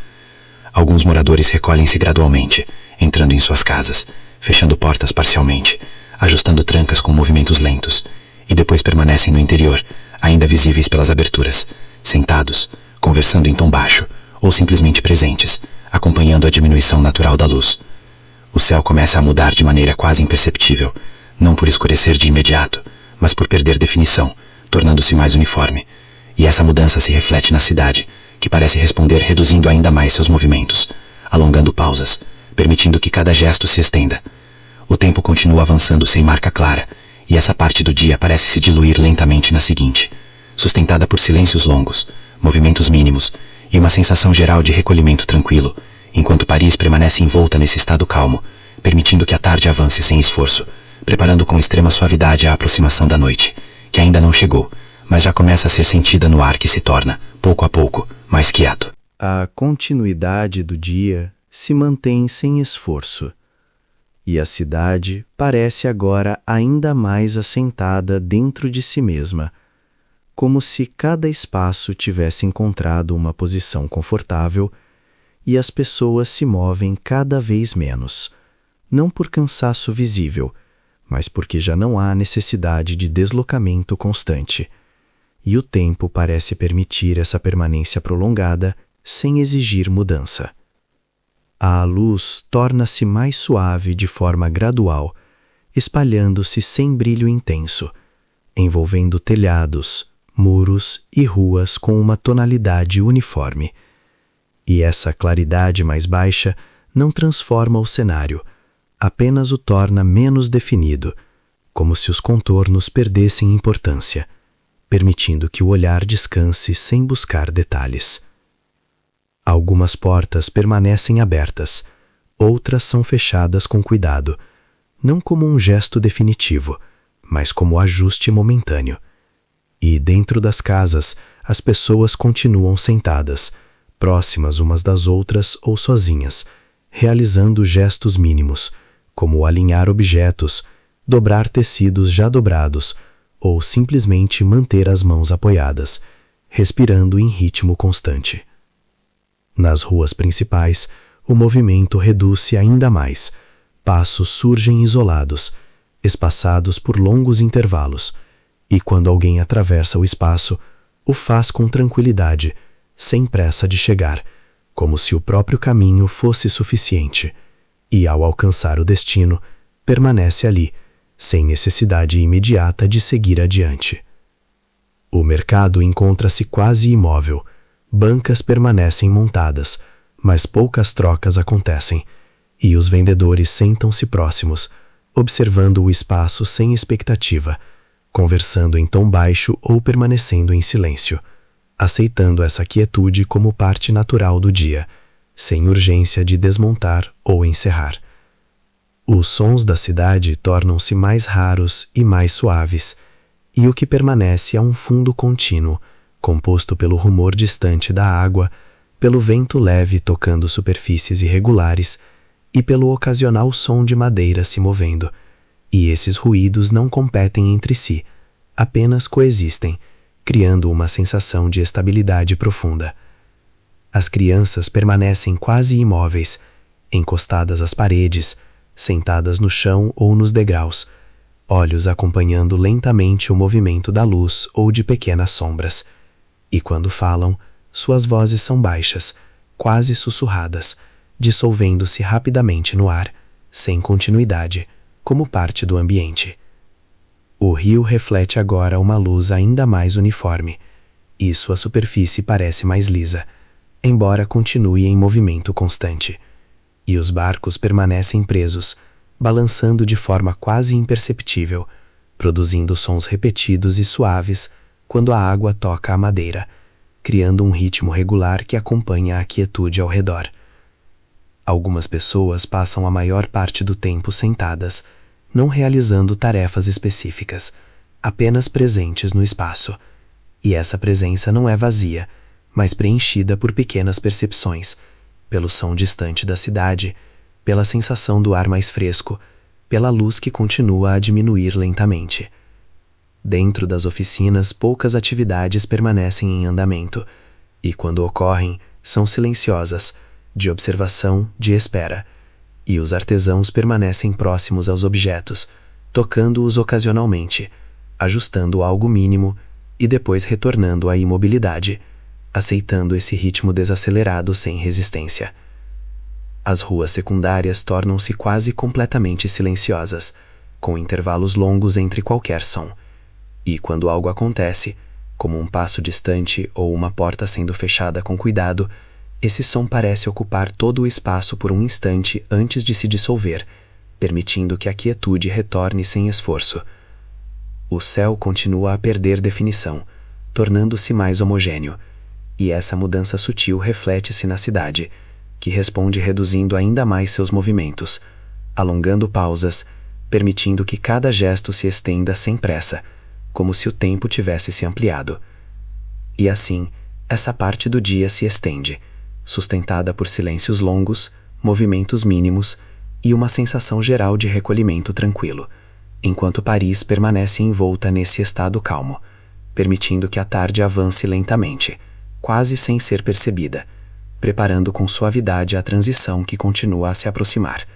Alguns moradores recolhem-se gradualmente, entrando em suas casas, fechando portas parcialmente, ajustando trancas com movimentos lentos, e depois permanecem no interior, ainda visíveis pelas aberturas, sentados, conversando em tom baixo, ou simplesmente presentes, acompanhando a diminuição natural da luz. O céu começa a mudar de maneira quase imperceptível, não por escurecer de imediato, mas por perder definição, tornando-se mais uniforme. E essa mudança se reflete na cidade, que parece responder reduzindo ainda mais seus movimentos, alongando pausas, permitindo que cada gesto se estenda. O tempo continua avançando sem marca clara, e essa parte do dia parece se diluir lentamente na seguinte, sustentada por silêncios longos, movimentos mínimos e uma sensação geral de recolhimento tranquilo, enquanto Paris permanece envolta nesse estado calmo, permitindo que a tarde avance sem esforço, preparando com extrema suavidade a aproximação da noite, que ainda não chegou, mas já começa a ser sentida no ar que se torna, pouco a pouco, mais quieto. A continuidade do dia se mantém sem esforço, e a cidade parece agora ainda mais assentada dentro de si mesma, como se cada espaço tivesse encontrado uma posição confortável e as pessoas se movem cada vez menos, não por cansaço visível, mas porque já não há necessidade de deslocamento constante, e o tempo parece permitir essa permanência prolongada sem exigir mudança. A luz torna-se mais suave de forma gradual, espalhando-se sem brilho intenso, envolvendo telhados, muros e ruas com uma tonalidade uniforme. E essa claridade mais baixa não transforma o cenário, apenas o torna menos definido, como se os contornos perdessem importância, permitindo que o olhar descanse sem buscar detalhes. Algumas portas permanecem abertas, outras são fechadas com cuidado, não como um gesto definitivo, mas como ajuste momentâneo. E dentro das casas, as pessoas continuam sentadas, próximas umas das outras ou sozinhas, realizando gestos mínimos, como alinhar objetos, dobrar tecidos já dobrados, ou simplesmente manter as mãos apoiadas, respirando em ritmo constante. Nas ruas principais, o movimento reduz-se ainda mais. Passos surgem isolados, espaçados por longos intervalos, e quando alguém atravessa o espaço, o faz com tranquilidade, sem pressa de chegar, como se o próprio caminho fosse suficiente, e ao alcançar o destino, permanece ali, sem necessidade imediata de seguir adiante. O mercado encontra-se quase imóvel. Bancas permanecem montadas, mas poucas trocas acontecem, e os vendedores sentam-se próximos, observando o espaço sem expectativa, conversando em tom baixo ou permanecendo em silêncio, aceitando essa quietude como parte natural do dia, sem urgência de desmontar ou encerrar. Os sons da cidade tornam-se mais raros e mais suaves, e o que permanece é um fundo contínuo, composto pelo rumor distante da água, pelo vento leve tocando superfícies irregulares e pelo ocasional som de madeira se movendo. E esses ruídos não competem entre si, apenas coexistem, criando uma sensação de estabilidade profunda. As crianças permanecem quase imóveis, encostadas às paredes, sentadas no chão ou nos degraus, olhos acompanhando lentamente o movimento da luz ou de pequenas sombras. E quando falam, suas vozes são baixas, quase sussurradas, dissolvendo-se rapidamente no ar, sem continuidade, como parte do ambiente. O rio reflete agora uma luz ainda mais uniforme, e sua superfície parece mais lisa, embora continue em movimento constante. E os barcos permanecem presos, balançando de forma quase imperceptível, produzindo sons repetidos e suaves quando a água toca a madeira, criando um ritmo regular que acompanha a quietude ao redor. Algumas pessoas passam a maior parte do tempo sentadas, não realizando tarefas específicas, apenas presentes no espaço. E essa presença não é vazia, mas preenchida por pequenas percepções, pelo som distante da cidade, pela sensação do ar mais fresco, pela luz que continua a diminuir lentamente. Dentro das oficinas, poucas atividades permanecem em andamento, e quando ocorrem, são silenciosas, de observação, de espera, e os artesãos permanecem próximos aos objetos, tocando-os ocasionalmente, ajustando algo mínimo e depois retornando à imobilidade, aceitando esse ritmo desacelerado sem resistência. As ruas secundárias tornam-se quase completamente silenciosas, com intervalos longos entre qualquer som. E quando algo acontece, como um passo distante ou uma porta sendo fechada com cuidado, esse som parece ocupar todo o espaço por um instante antes de se dissolver, permitindo que a quietude retorne sem esforço. O céu continua a perder definição, tornando-se mais homogêneo, e essa mudança sutil reflete-se na cidade, que responde reduzindo ainda mais seus movimentos, alongando pausas, permitindo que cada gesto se estenda sem pressa, como se o tempo tivesse se ampliado. E assim, essa parte do dia se estende, sustentada por silêncios longos, movimentos mínimos e uma sensação geral de recolhimento tranquilo, enquanto Paris permanece envolta nesse estado calmo, permitindo que a tarde avance lentamente, quase sem ser percebida, preparando com suavidade a transição que continua a se aproximar,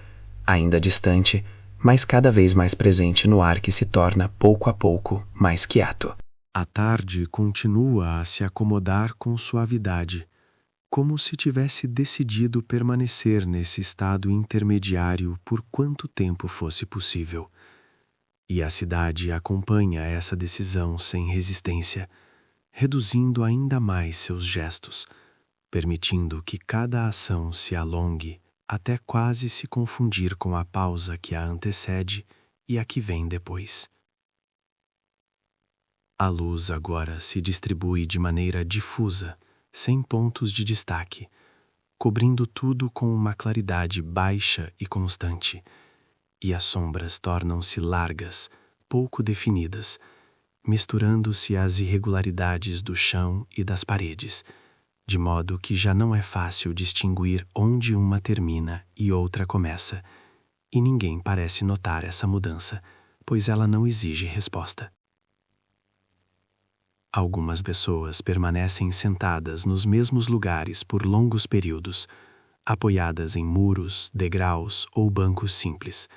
ainda distante, mas cada vez mais presente no ar que se torna, pouco a pouco, mais quieto. A tarde continua a se acomodar com suavidade, como se tivesse decidido permanecer nesse estado intermediário por quanto tempo fosse possível. E a cidade acompanha essa decisão sem resistência, reduzindo ainda mais seus gestos, permitindo que cada ação se alongue até quase se confundir com a pausa que a antecede e a que vem depois. A luz agora se distribui de maneira difusa, sem pontos de destaque, cobrindo tudo com uma claridade baixa e constante, e as sombras tornam-se largas, pouco definidas, misturando-se às irregularidades do chão e das paredes, de modo que já não é fácil distinguir onde uma termina e outra começa, e ninguém parece notar essa mudança, pois ela não exige resposta. Algumas pessoas permanecem sentadas nos mesmos lugares por longos períodos, apoiadas em muros, degraus ou bancos simples,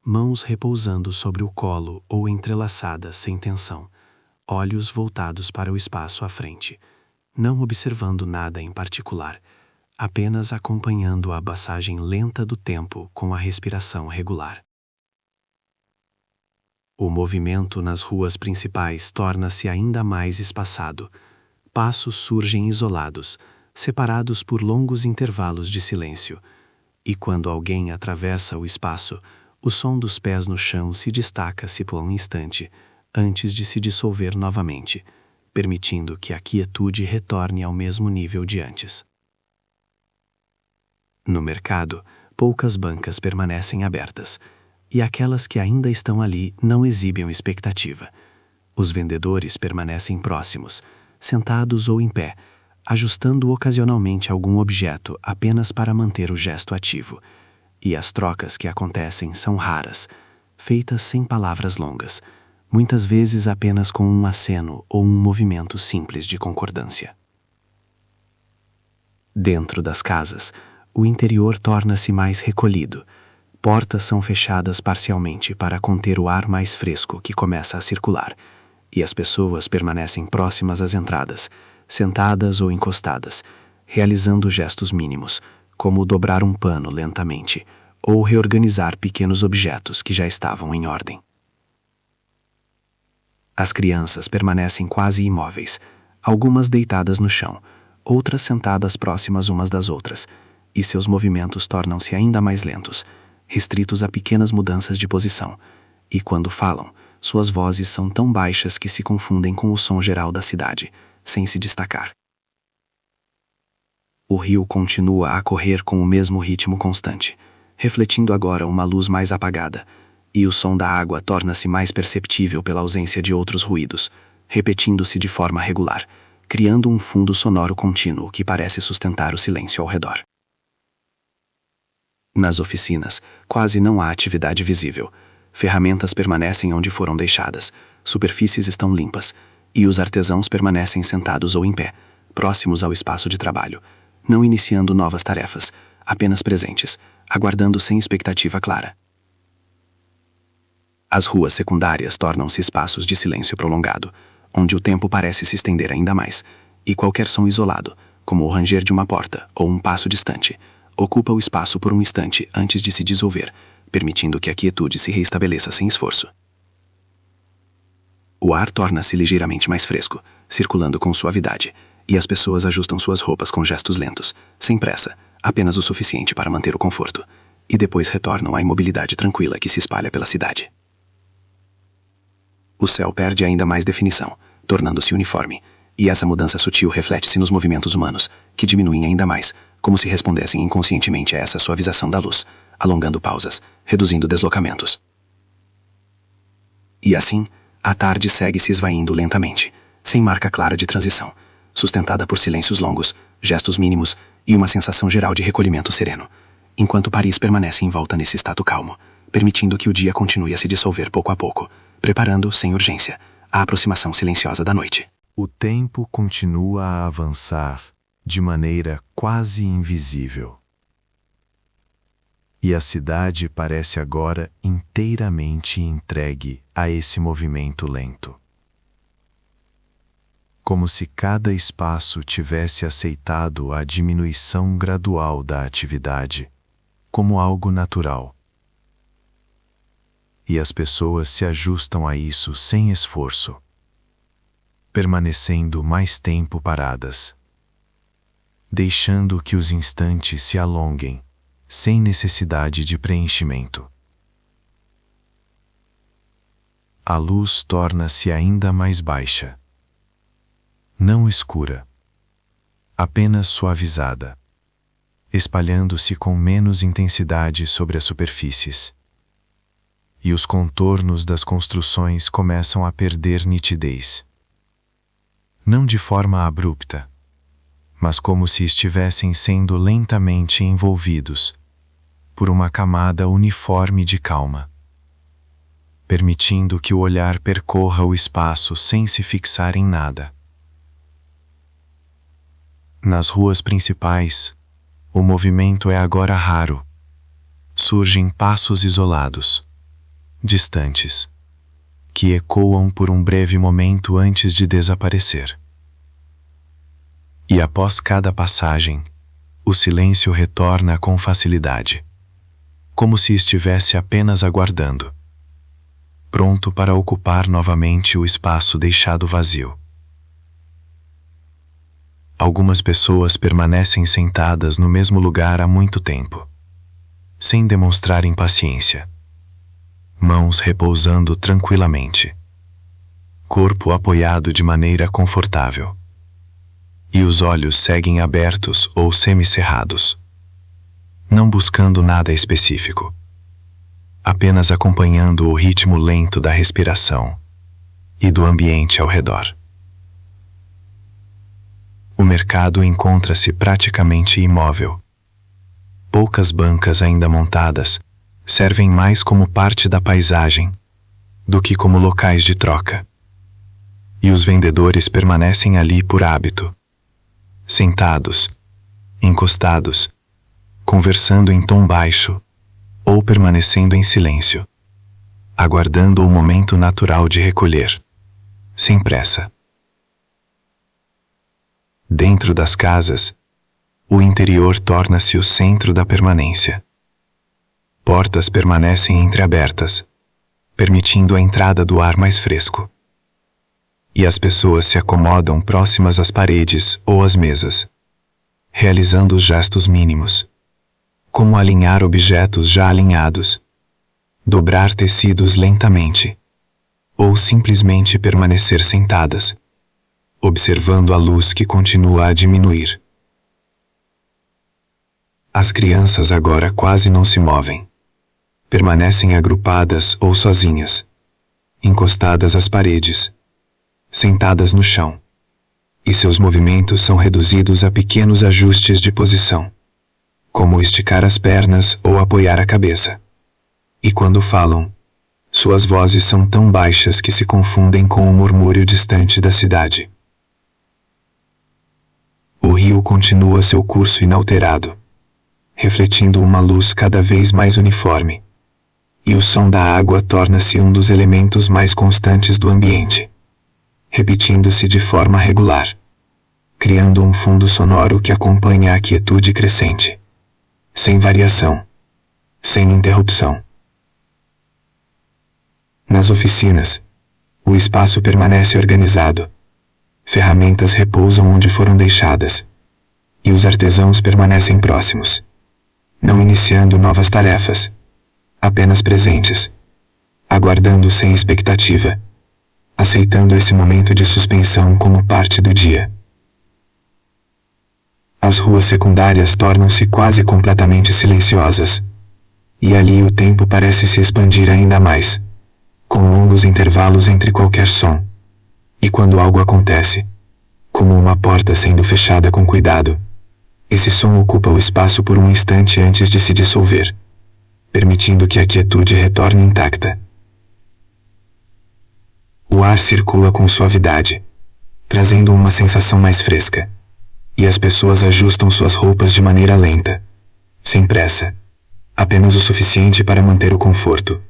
mãos repousando sobre o colo ou entrelaçadas sem tensão, olhos voltados para o espaço à frente, não observando nada em particular, apenas acompanhando a passagem lenta do tempo com a respiração regular. O movimento nas ruas principais torna-se ainda mais espaçado. Passos surgem isolados, separados por longos intervalos de silêncio, e quando alguém atravessa o espaço, o som dos pés no chão se destaca-se por um instante, antes de se dissolver novamente, permitindo que a quietude retorne ao mesmo nível de antes. No mercado, poucas bancas permanecem abertas, e aquelas que ainda estão ali não exibem expectativa. Os vendedores permanecem próximos, sentados ou em pé, ajustando ocasionalmente algum objeto apenas para manter o gesto ativo, e as trocas que acontecem são raras, feitas sem palavras longas, muitas vezes apenas com um aceno ou um movimento simples de concordância. Dentro das casas, o interior torna-se mais recolhido. Portas são fechadas parcialmente para conter o ar mais fresco que começa a circular, e as pessoas permanecem próximas às entradas, sentadas ou encostadas, realizando gestos mínimos, como dobrar um pano lentamente ou reorganizar pequenos objetos que já estavam em ordem. As crianças permanecem quase imóveis, algumas deitadas no chão, outras sentadas próximas umas das outras, e seus movimentos tornam-se ainda mais lentos, restritos a pequenas mudanças de posição, e quando falam, suas vozes são tão baixas que se confundem com o som geral da cidade, sem se destacar. O rio continua a correr com o mesmo ritmo constante, refletindo agora uma luz mais apagada, e o som da água torna-se mais perceptível pela ausência de outros ruídos, repetindo-se de forma regular, criando um fundo sonoro contínuo que parece sustentar o silêncio ao redor. Nas oficinas, quase não há atividade visível. Ferramentas permanecem onde foram deixadas, superfícies estão limpas, e os artesãos permanecem sentados ou em pé, próximos ao espaço de trabalho, não iniciando novas tarefas, apenas presentes, aguardando sem expectativa clara. As ruas secundárias tornam-se espaços de silêncio prolongado, onde o tempo parece se estender ainda mais, e qualquer som isolado, como o ranger de uma porta ou um passo distante, ocupa o espaço por um instante antes de se dissolver, permitindo que a quietude se reestabeleça sem esforço. O ar torna-se ligeiramente mais fresco, circulando com suavidade, e as pessoas ajustam suas roupas com gestos lentos, sem pressa, apenas o suficiente para manter o conforto, e depois retornam à imobilidade tranquila que se espalha pela cidade. O céu perde ainda mais definição, tornando-se uniforme, e essa mudança sutil reflete-se nos movimentos humanos, que diminuem ainda mais, como se respondessem inconscientemente a essa suavização da luz, alongando pausas, reduzindo deslocamentos. E assim, a tarde segue se esvaindo lentamente, sem marca clara de transição, sustentada por silêncios longos, gestos mínimos e uma sensação geral de recolhimento sereno, enquanto Paris permanece em volta nesse estado calmo, permitindo que o dia continue a se dissolver pouco a pouco, preparando, sem urgência, a aproximação silenciosa da noite. O tempo continua a avançar de maneira quase invisível. E a cidade parece agora inteiramente entregue a esse movimento lento. como se cada espaço tivesse aceitado a diminuição gradual da atividade, como algo natural. E as pessoas se ajustam a isso sem esforço, permanecendo mais tempo paradas, deixando que os instantes se alonguem, sem necessidade de preenchimento. A luz torna-se ainda mais baixa, não escura, apenas suavizada, espalhando-se com menos intensidade sobre as superfícies. E os contornos das construções começam a perder nitidez. Não de forma abrupta, mas como se estivessem sendo lentamente envolvidos por uma camada uniforme de calma, permitindo que o olhar percorra o espaço sem se fixar em nada. Nas ruas principais, o movimento é agora raro. Surgem passos isolados, distantes, que ecoam por um breve momento antes de desaparecer. E após cada passagem, o silêncio retorna com facilidade, como se estivesse apenas aguardando, pronto para ocupar novamente o espaço deixado vazio. Algumas pessoas permanecem sentadas no mesmo lugar há muito tempo, sem demonstrar impaciência. Mãos repousando tranquilamente, corpo apoiado de maneira confortável, e os olhos seguem abertos ou semicerrados, não buscando nada específico, apenas acompanhando o ritmo lento da respiração e do ambiente ao redor. O mercado encontra-se praticamente imóvel. Poucas bancas ainda montadas servem mais como parte da paisagem do que como locais de troca. E os vendedores permanecem ali por hábito, sentados, encostados, conversando em tom baixo ou permanecendo em silêncio, aguardando o momento natural de recolher, sem pressa. Dentro das casas, o interior torna-se o centro da permanência. Portas permanecem entreabertas, permitindo a entrada do ar mais fresco. E as pessoas se acomodam próximas às paredes ou às mesas, realizando os gestos mínimos, como alinhar objetos já alinhados, dobrar tecidos lentamente, ou simplesmente permanecer sentadas, observando a luz que continua a diminuir. As crianças agora quase não se movem. Permanecem agrupadas ou sozinhas, encostadas às paredes, sentadas no chão, e seus movimentos são reduzidos a pequenos ajustes de posição, como esticar as pernas ou apoiar a cabeça. E quando falam, suas vozes são tão baixas que se confundem com o murmúrio distante da cidade. O rio continua seu curso inalterado, refletindo uma luz cada vez mais uniforme, e o som da água torna-se um dos elementos mais constantes do ambiente, repetindo-se de forma regular, criando um fundo sonoro que acompanha a quietude crescente, sem variação, sem interrupção. Nas oficinas, o espaço permanece organizado, ferramentas repousam onde foram deixadas, e os artesãos permanecem próximos, não iniciando novas tarefas, apenas presentes, aguardando sem expectativa, aceitando esse momento de suspensão como parte do dia. As ruas secundárias tornam-se quase completamente silenciosas, e ali o tempo parece se expandir ainda mais, com longos intervalos entre qualquer som. E quando algo acontece, como uma porta sendo fechada com cuidado, esse som ocupa o espaço por um instante antes de se dissolver, permitindo que a quietude retorne intacta. O ar circula com suavidade, trazendo uma sensação mais fresca, e as pessoas ajustam suas roupas de maneira lenta, sem pressa, apenas o suficiente para manter o conforto,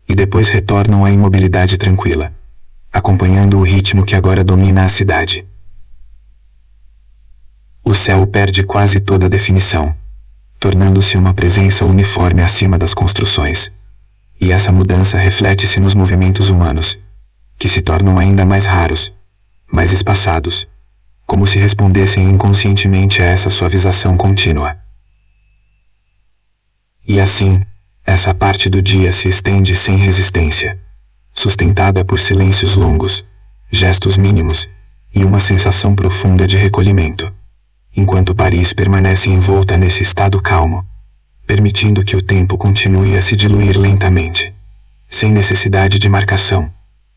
e depois retornam à imobilidade tranquila, acompanhando o ritmo que agora domina a cidade. céu perde quase toda a definição, tornando-se uma presença uniforme acima das construções. E essa mudança reflete-se nos movimentos humanos, que se tornam ainda mais raros, mais espaçados, como se respondessem inconscientemente a essa suavização contínua. E assim, essa parte do dia se estende sem resistência, sustentada por silêncios longos, gestos mínimos e uma sensação profunda de recolhimento, enquanto Paris permanece envolta nesse estado calmo, permitindo que o tempo continue a se diluir lentamente, sem necessidade de marcação,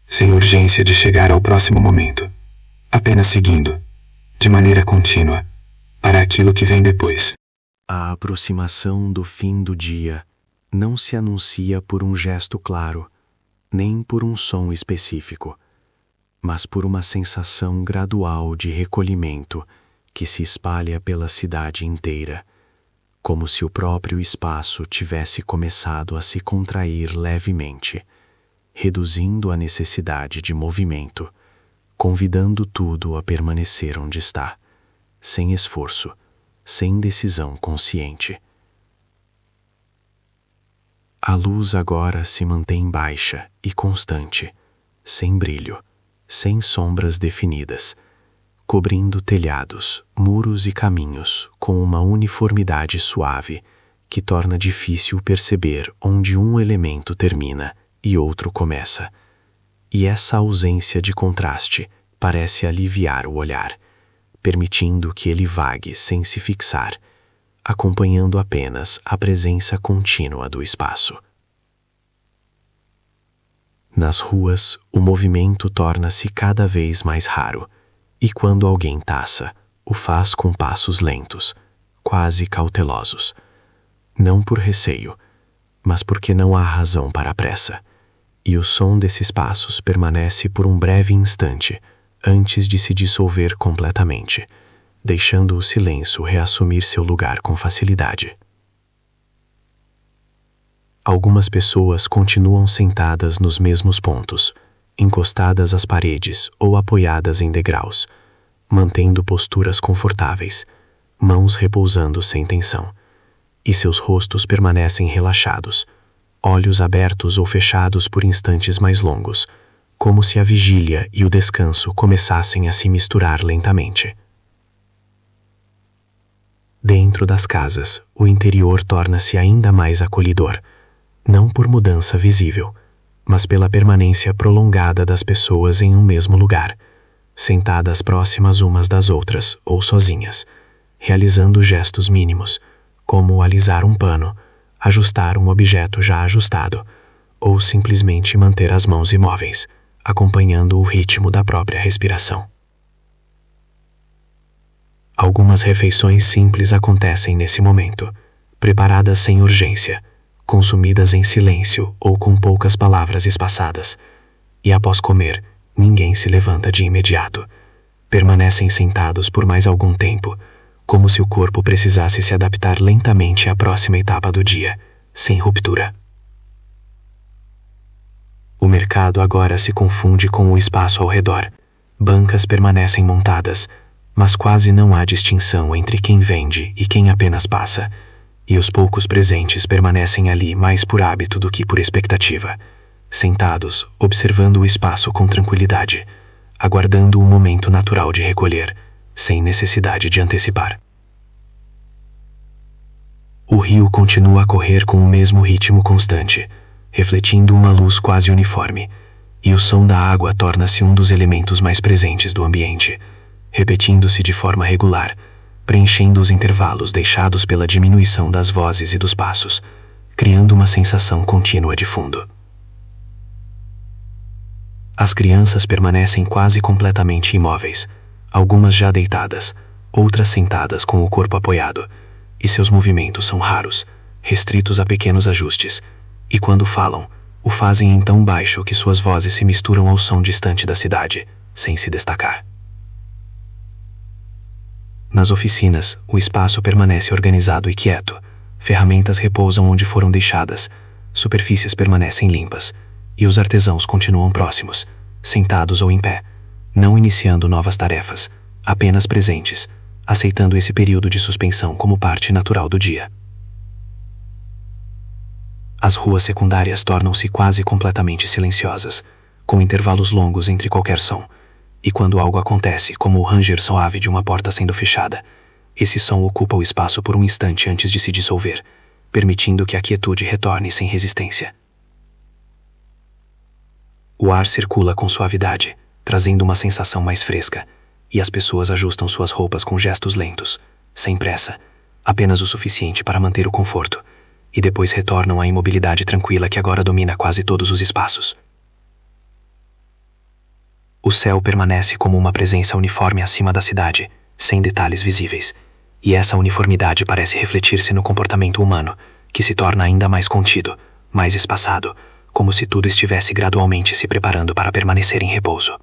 sem urgência de chegar ao próximo momento, apenas seguindo, de maneira contínua, para aquilo que vem depois. A aproximação do fim do dia não se anuncia por um gesto claro, nem por um som específico, mas por uma sensação gradual de recolhimento que se espalha pela cidade inteira, como se o próprio espaço tivesse começado a se contrair levemente, reduzindo a necessidade de movimento, convidando tudo a permanecer onde está, sem esforço, sem decisão consciente. A luz agora se mantém baixa e constante, sem brilho, sem sombras definidas, cobrindo telhados, muros e caminhos com uma uniformidade suave que torna difícil perceber onde um elemento termina e outro começa. E essa ausência de contraste parece aliviar o olhar, permitindo que ele vague sem se fixar, acompanhando apenas a presença contínua do espaço. Nas ruas, o movimento torna-se cada vez mais raro, e quando alguém passa, o faz com passos lentos, quase cautelosos. Não por receio, mas porque não há razão para a pressa, e o som desses passos permanece por um breve instante, antes de se dissolver completamente, deixando o silêncio reassumir seu lugar com facilidade. Algumas pessoas continuam sentadas nos mesmos pontos, encostadas às paredes ou apoiadas em degraus, mantendo posturas confortáveis, mãos repousando sem tensão, e seus rostos permanecem relaxados, olhos abertos ou fechados por instantes mais longos, como se a vigília e o descanso começassem a se misturar lentamente. Dentro das casas, o interior torna-se ainda mais acolhedor, não por mudança visível, mas pela permanência prolongada das pessoas em um mesmo lugar, sentadas próximas umas das outras ou sozinhas, realizando gestos mínimos, como alisar um pano, ajustar um objeto já ajustado, ou simplesmente manter as mãos imóveis, acompanhando o ritmo da própria respiração. Algumas refeições simples acontecem nesse momento, preparadas sem urgência, consumidas em silêncio ou com poucas palavras espaçadas, e após comer, ninguém se levanta de imediato. Permanecem sentados por mais algum tempo, como se o corpo precisasse se adaptar lentamente à próxima etapa do dia, sem ruptura. O mercado agora se confunde com o espaço ao redor. Bancas permanecem montadas, mas quase não há distinção entre quem vende e quem apenas passa, e os poucos presentes permanecem ali mais por hábito do que por expectativa, sentados, observando o espaço com tranquilidade, aguardando o momento natural de recolher, sem necessidade de antecipar. O rio continua a correr com o mesmo ritmo constante, refletindo uma luz quase uniforme, e o som da água torna-se um dos elementos mais presentes do ambiente, repetindo-se de forma regular, preenchendo os intervalos deixados pela diminuição das vozes e dos passos, criando uma sensação contínua de fundo. As crianças permanecem quase completamente imóveis, algumas já deitadas, outras sentadas com o corpo apoiado, e seus movimentos são raros, restritos a pequenos ajustes, e quando falam, o fazem em tão baixo que suas vozes se misturam ao som distante da cidade, sem se destacar. Nas oficinas, o espaço permanece organizado e quieto, ferramentas repousam onde foram deixadas, superfícies permanecem limpas, e os artesãos continuam próximos, sentados ou em pé, não iniciando novas tarefas, apenas presentes, aceitando esse período de suspensão como parte natural do dia. As ruas secundárias tornam-se quase completamente silenciosas, com intervalos longos entre qualquer som, e quando algo acontece, como o ranger suave de uma porta sendo fechada, esse som ocupa o espaço por um instante antes de se dissolver, permitindo que a quietude retorne sem resistência. O ar circula com suavidade, trazendo uma sensação mais fresca, e as pessoas ajustam suas roupas com gestos lentos, sem pressa, apenas o suficiente para manter o conforto, e depois retornam à imobilidade tranquila que agora domina quase todos os espaços. O céu permanece como uma presença uniforme acima da cidade, sem detalhes visíveis, e essa uniformidade parece refletir-se no comportamento humano, que se torna ainda mais contido, mais espaçado, como se tudo estivesse gradualmente se preparando para permanecer em repouso.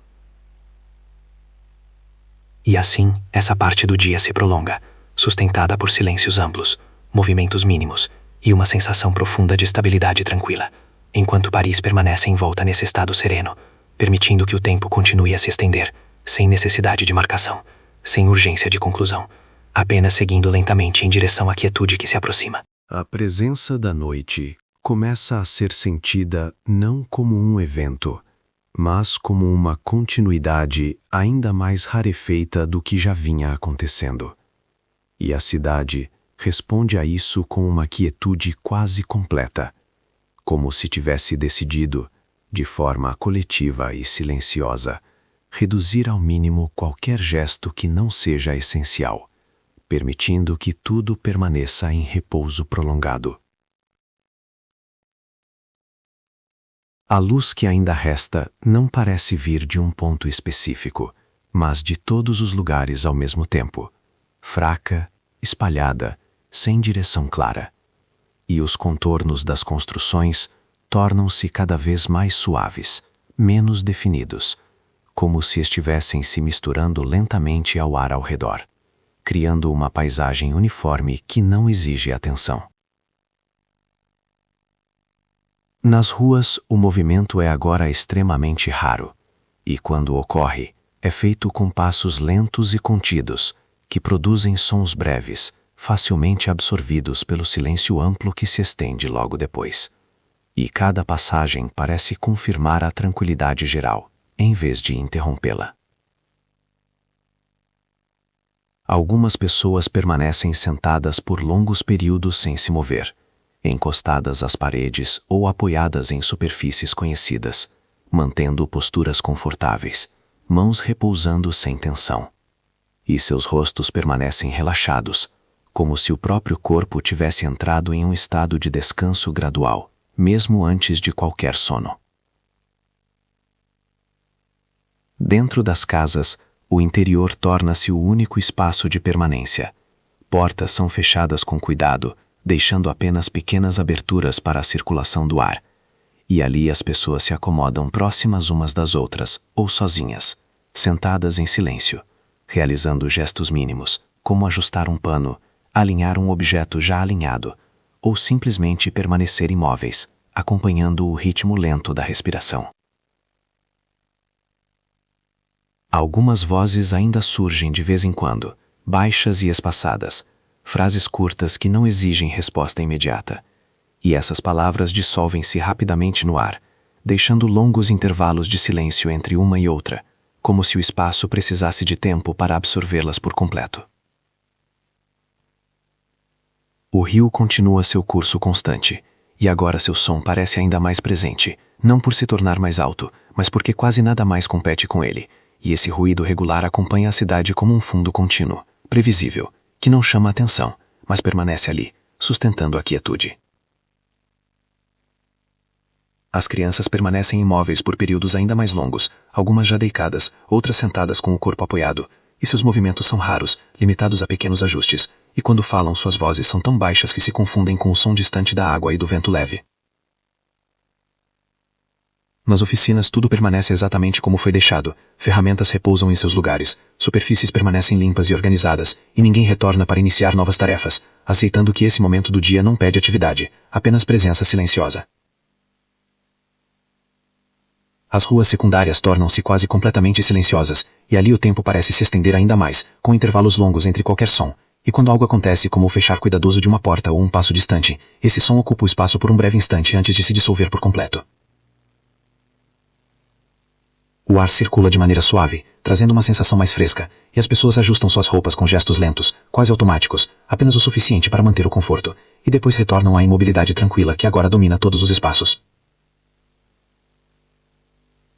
E assim, essa parte do dia se prolonga, sustentada por silêncios amplos, movimentos mínimos e uma sensação profunda de estabilidade tranquila, enquanto Paris permanece envolta nesse estado sereno, permitindo que o tempo continue a se estender, sem necessidade de marcação, sem urgência de conclusão, apenas seguindo lentamente em direção à quietude que se aproxima. A presença da noite começa a ser sentida não como um evento, mas como uma continuidade ainda mais rarefeita do que já vinha acontecendo. E a cidade responde a isso com uma quietude quase completa, como se tivesse decidido, de forma coletiva e silenciosa, reduzir ao mínimo qualquer gesto que não seja essencial, permitindo que tudo permaneça em repouso prolongado. A luz que ainda resta não parece vir de um ponto específico, mas de todos os lugares ao mesmo tempo, fraca, espalhada, sem direção clara. E os contornos das construções tornam-se cada vez mais suaves, menos definidos, como se estivessem se misturando lentamente ao ar ao redor, criando uma paisagem uniforme que não exige atenção. Nas ruas, o movimento é agora extremamente raro, e quando ocorre, é feito com passos lentos e contidos, que produzem sons breves, facilmente absorvidos pelo silêncio amplo que se estende logo depois. E cada passagem parece confirmar a tranquilidade geral, em vez de interrompê-la. Algumas pessoas permanecem sentadas por longos períodos sem se mover, encostadas às paredes ou apoiadas em superfícies conhecidas, mantendo posturas confortáveis, mãos repousando sem tensão. E seus rostos permanecem relaxados, como se o próprio corpo tivesse entrado em um estado de descanso gradual, mesmo antes de qualquer sono. Dentro das casas, o interior torna-se o único espaço de permanência. Portas são fechadas com cuidado, deixando apenas pequenas aberturas para a circulação do ar. E ali as pessoas se acomodam próximas umas das outras, ou sozinhas, sentadas em silêncio, realizando gestos mínimos, como ajustar um pano, alinhar um objeto já alinhado, ou simplesmente permanecer imóveis, acompanhando o ritmo lento da respiração. Algumas vozes ainda surgem de vez em quando, baixas e espaçadas, frases curtas que não exigem resposta imediata, e essas palavras dissolvem-se rapidamente no ar, deixando longos intervalos de silêncio entre uma e outra, como se o espaço precisasse de tempo para absorvê-las por completo. O rio continua seu curso constante, e agora seu som parece ainda mais presente, não por se tornar mais alto, mas porque quase nada mais compete com ele, e esse ruído regular acompanha a cidade como um fundo contínuo, previsível, que não chama atenção, mas permanece ali, sustentando a quietude. As crianças permanecem imóveis por períodos ainda mais longos, algumas já deitadas, outras sentadas com o corpo apoiado, e seus movimentos são raros, limitados a pequenos ajustes, e quando falam suas vozes são tão baixas que se confundem com o som distante da água e do vento leve. Nas oficinas tudo permanece exatamente como foi deixado, ferramentas repousam em seus lugares, superfícies permanecem limpas e organizadas, e ninguém retorna para iniciar novas tarefas, aceitando que esse momento do dia não pede atividade, apenas presença silenciosa. As ruas secundárias tornam-se quase completamente silenciosas, e ali o tempo parece se estender ainda mais, com intervalos longos entre qualquer som. E quando algo acontece, como o fechar cuidadoso de uma porta ou um passo distante, esse som ocupa o espaço por um breve instante antes de se dissolver por completo. O ar circula de maneira suave, trazendo uma sensação mais fresca, e as pessoas ajustam suas roupas com gestos lentos, quase automáticos, apenas o suficiente para manter o conforto, e depois retornam à imobilidade tranquila que agora domina todos os espaços.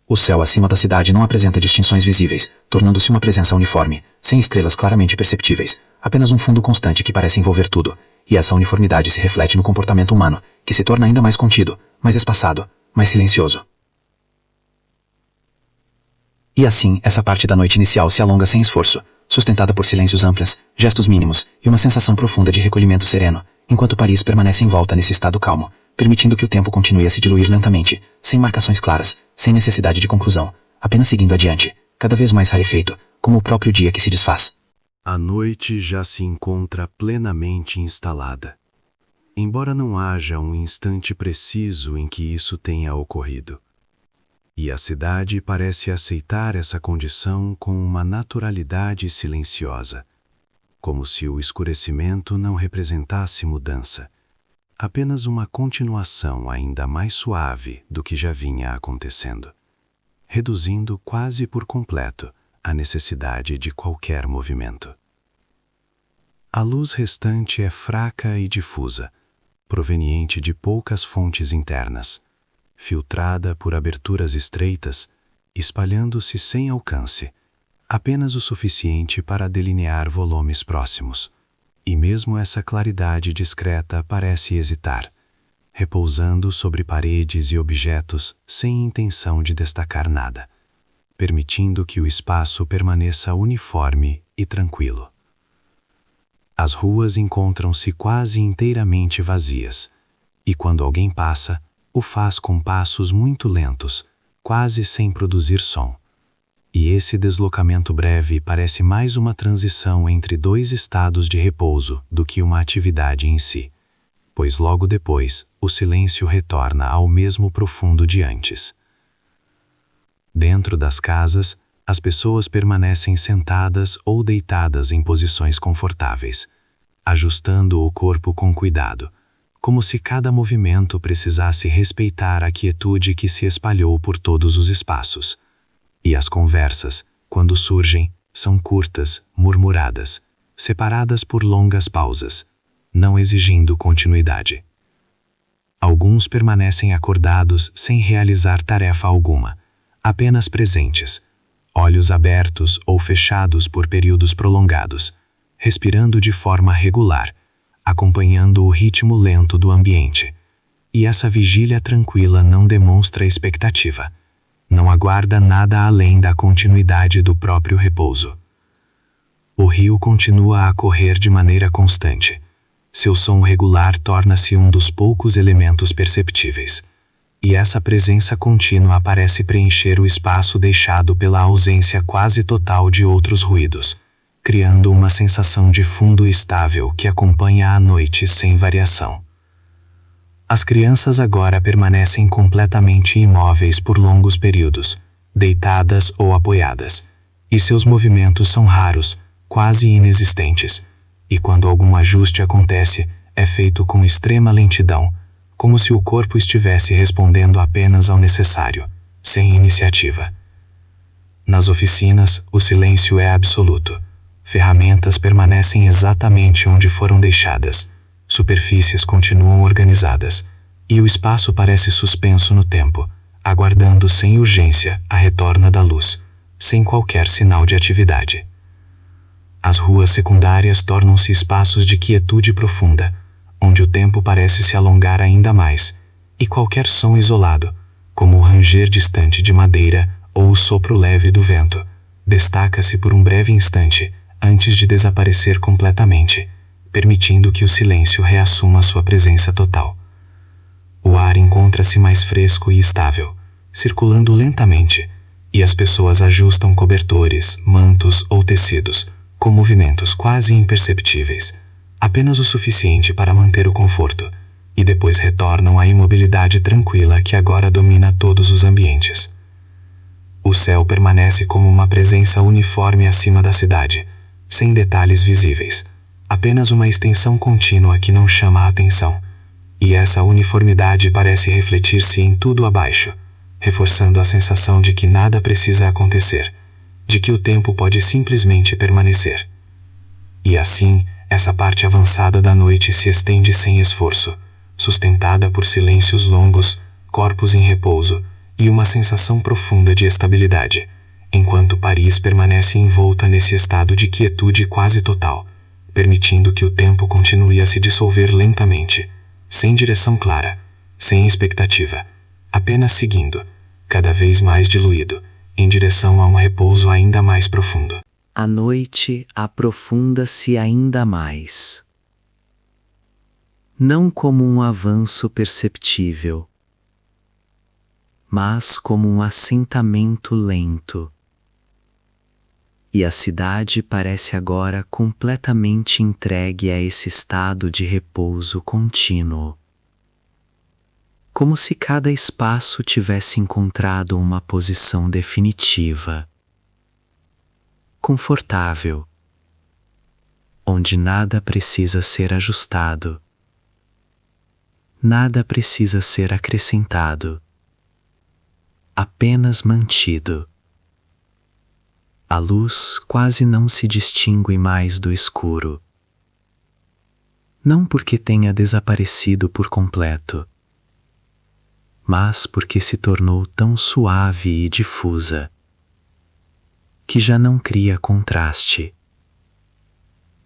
O céu acima da cidade não apresenta distinções visíveis, tornando-se uma presença uniforme, sem estrelas claramente perceptíveis, apenas um fundo constante que parece envolver tudo, e essa uniformidade se reflete no comportamento humano, que se torna ainda mais contido, mais espaçado, mais silencioso. E assim, essa parte da noite inicial se alonga sem esforço, sustentada por silêncios amplos, gestos mínimos e uma sensação profunda de recolhimento sereno, enquanto Paris permanece envolta nesse estado calmo, permitindo que o tempo continue a se diluir lentamente, sem marcações claras, sem necessidade de conclusão, apenas seguindo adiante, cada vez mais rarefeito, como o próprio dia que se desfaz. A noite já se encontra plenamente instalada. Embora não haja um instante preciso em que isso tenha ocorrido. E a cidade parece aceitar essa condição com uma naturalidade silenciosa, como se o escurecimento não representasse mudança, apenas uma continuação ainda mais suave do que já vinha acontecendo, reduzindo quase por completo a necessidade de qualquer movimento. A luz restante é fraca e difusa, proveniente de poucas fontes internas, filtrada por aberturas estreitas, espalhando-se sem alcance, apenas o suficiente para delinear volumes próximos. E mesmo essa claridade discreta parece hesitar, repousando sobre paredes e objetos sem intenção de destacar nada, permitindo que o espaço permaneça uniforme e tranquilo. As ruas encontram-se quase inteiramente vazias, e quando alguém passa, o faz com passos muito lentos, quase sem produzir som. E esse deslocamento breve parece mais uma transição entre dois estados de repouso do que uma atividade em si, pois logo depois o silêncio retorna ao mesmo profundo de antes. Dentro das casas, as pessoas permanecem sentadas ou deitadas em posições confortáveis, ajustando o corpo com cuidado, como se cada movimento precisasse respeitar a quietude que se espalhou por todos os espaços. E as conversas, quando surgem, são curtas, murmuradas, separadas por longas pausas, não exigindo continuidade. Alguns permanecem acordados sem realizar tarefa alguma, apenas presentes, olhos abertos ou fechados por períodos prolongados, respirando de forma regular, acompanhando o ritmo lento do ambiente. E essa vigília tranquila não demonstra expectativa. Não aguarda nada além da continuidade do próprio repouso. O rio continua a correr de maneira constante. Seu som regular torna-se um dos poucos elementos perceptíveis. E essa presença contínua parece preencher o espaço deixado pela ausência quase total de outros ruídos, criando uma sensação de fundo estável que acompanha a noite sem variação. As crianças agora permanecem completamente imóveis por longos períodos, deitadas ou apoiadas, e seus movimentos são raros, quase inexistentes, e quando algum ajuste acontece, é feito com extrema lentidão, como se o corpo estivesse respondendo apenas ao necessário, sem iniciativa. Nas oficinas, o silêncio é absoluto. Ferramentas permanecem exatamente onde foram deixadas, superfícies continuam organizadas, e o espaço parece suspenso no tempo, aguardando sem urgência a retorna da luz, sem qualquer sinal de atividade. As ruas secundárias tornam-se espaços de quietude profunda, onde o tempo parece se alongar ainda mais, e qualquer som isolado, como o ranger distante de madeira ou o sopro leve do vento, destaca-se por um breve instante, antes de desaparecer completamente, permitindo que o silêncio reassuma sua presença total. O ar encontra-se mais fresco e estável, circulando lentamente, e as pessoas ajustam cobertores, mantos ou tecidos, com movimentos quase imperceptíveis, apenas o suficiente para manter o conforto, e depois retornam à imobilidade tranquila que agora domina todos os ambientes. O céu permanece como uma presença uniforme acima da cidade, sem detalhes visíveis, apenas uma extensão contínua que não chama a atenção. E essa uniformidade parece refletir-se em tudo abaixo, reforçando a sensação de que nada precisa acontecer, de que o tempo pode simplesmente permanecer. E assim, essa parte avançada da noite se estende sem esforço, sustentada por silêncios longos, corpos em repouso e uma sensação profunda de estabilidade, enquanto Paris permanece envolta nesse estado de quietude quase total, permitindo que o tempo continue a se dissolver lentamente, sem direção clara, sem expectativa, apenas seguindo, cada vez mais diluído, em direção a um repouso ainda mais profundo. A noite aprofunda-se ainda mais. Não como um avanço perceptível, mas como um assentamento lento. E a cidade parece agora completamente entregue a esse estado de repouso contínuo. Como se cada espaço tivesse encontrado uma posição definitiva, confortável, onde nada precisa ser ajustado, nada precisa ser acrescentado, apenas mantido. A luz quase não se distingue mais do escuro. Não porque tenha desaparecido por completo, mas porque se tornou tão suave e difusa, que já não cria contraste.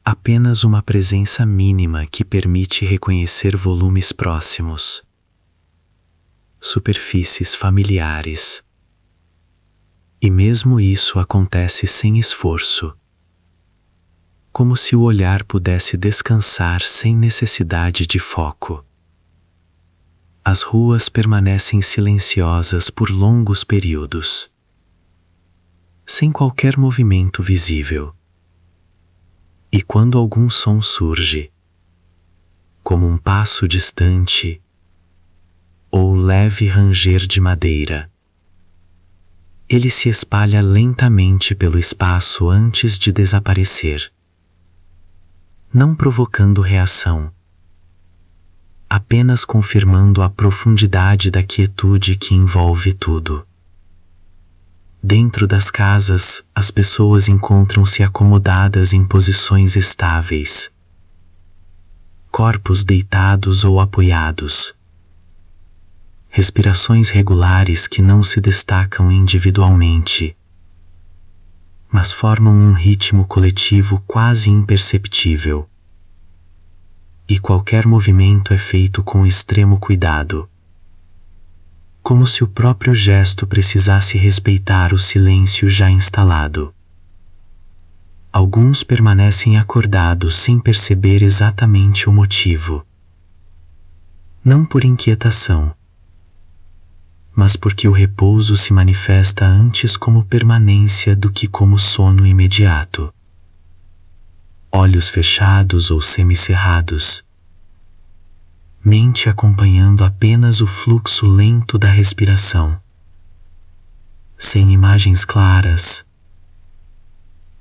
Apenas uma presença mínima que permite reconhecer volumes próximos, superfícies familiares. E mesmo isso acontece sem esforço, como se o olhar pudesse descansar sem necessidade de foco. As ruas permanecem silenciosas por longos períodos, sem qualquer movimento visível. E quando algum som surge, como um passo distante ou leve ranger de madeira, ele se espalha lentamente pelo espaço antes de desaparecer, não provocando reação, apenas confirmando a profundidade da quietude que envolve tudo. Dentro das casas, as pessoas encontram-se acomodadas em posições estáveis, corpos deitados ou apoiados, respirações regulares que não se destacam individualmente, mas formam um ritmo coletivo quase imperceptível. E qualquer movimento é feito com extremo cuidado, como se o próprio gesto precisasse respeitar o silêncio já instalado. Alguns permanecem acordados sem perceber exatamente o motivo. Não por inquietação, mas porque o repouso se manifesta antes como permanência do que como sono imediato. Olhos fechados ou semicerrados, mente acompanhando apenas o fluxo lento da respiração, sem imagens claras,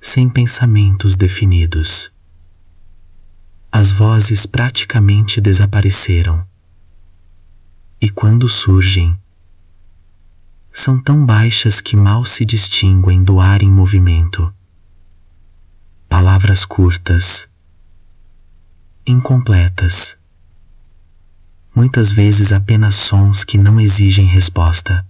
sem pensamentos definidos. As vozes praticamente desapareceram, e quando surgem, são tão baixas que mal se distinguem do ar em movimento. Palavras curtas, incompletas, muitas vezes apenas sons que não exigem resposta,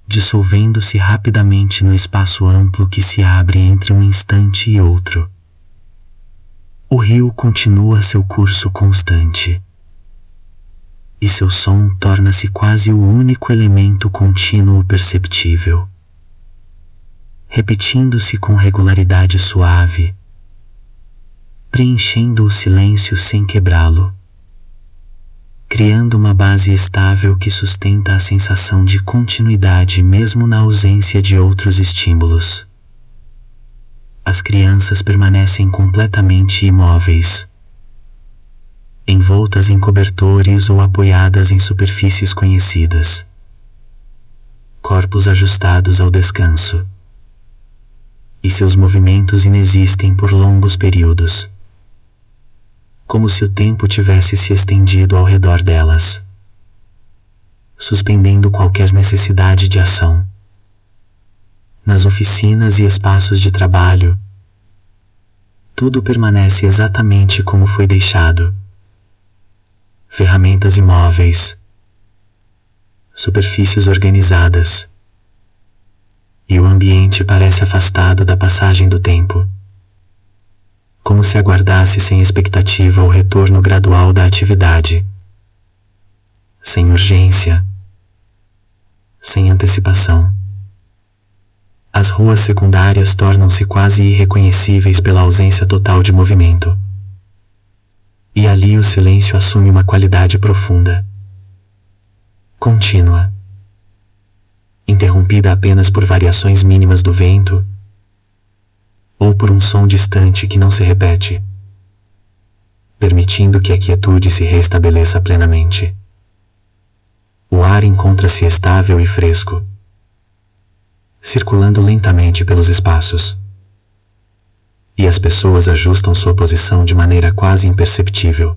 dissolvendo-se rapidamente no espaço amplo que se abre entre um instante e outro. O rio continua seu curso constante, e seu som torna-se quase o único elemento contínuo perceptível, repetindo-se com regularidade suave, preenchendo o silêncio sem quebrá-lo, criando uma base estável que sustenta a sensação de continuidade mesmo na ausência de outros estímulos. As crianças permanecem completamente imóveis, envoltas em cobertores ou apoiadas em superfícies conhecidas, corpos ajustados ao descanso, e seus movimentos inexistem por longos períodos, como se o tempo tivesse se estendido ao redor delas, suspendendo qualquer necessidade de ação. Nas oficinas e espaços de trabalho, tudo permanece exatamente como foi deixado. Ferramentas imóveis, superfícies organizadas, e o ambiente parece afastado da passagem do tempo, como se aguardasse sem expectativa o retorno gradual da atividade, sem urgência, sem antecipação. As ruas secundárias tornam-se quase irreconhecíveis pela ausência total de movimento. E ali o silêncio assume uma qualidade profunda, contínua, interrompida apenas por variações mínimas do vento ou por um som distante que não se repete, permitindo que a quietude se restabeleça plenamente. O ar encontra-se estável e fresco, circulando lentamente pelos espaços, e as pessoas ajustam sua posição de maneira quase imperceptível,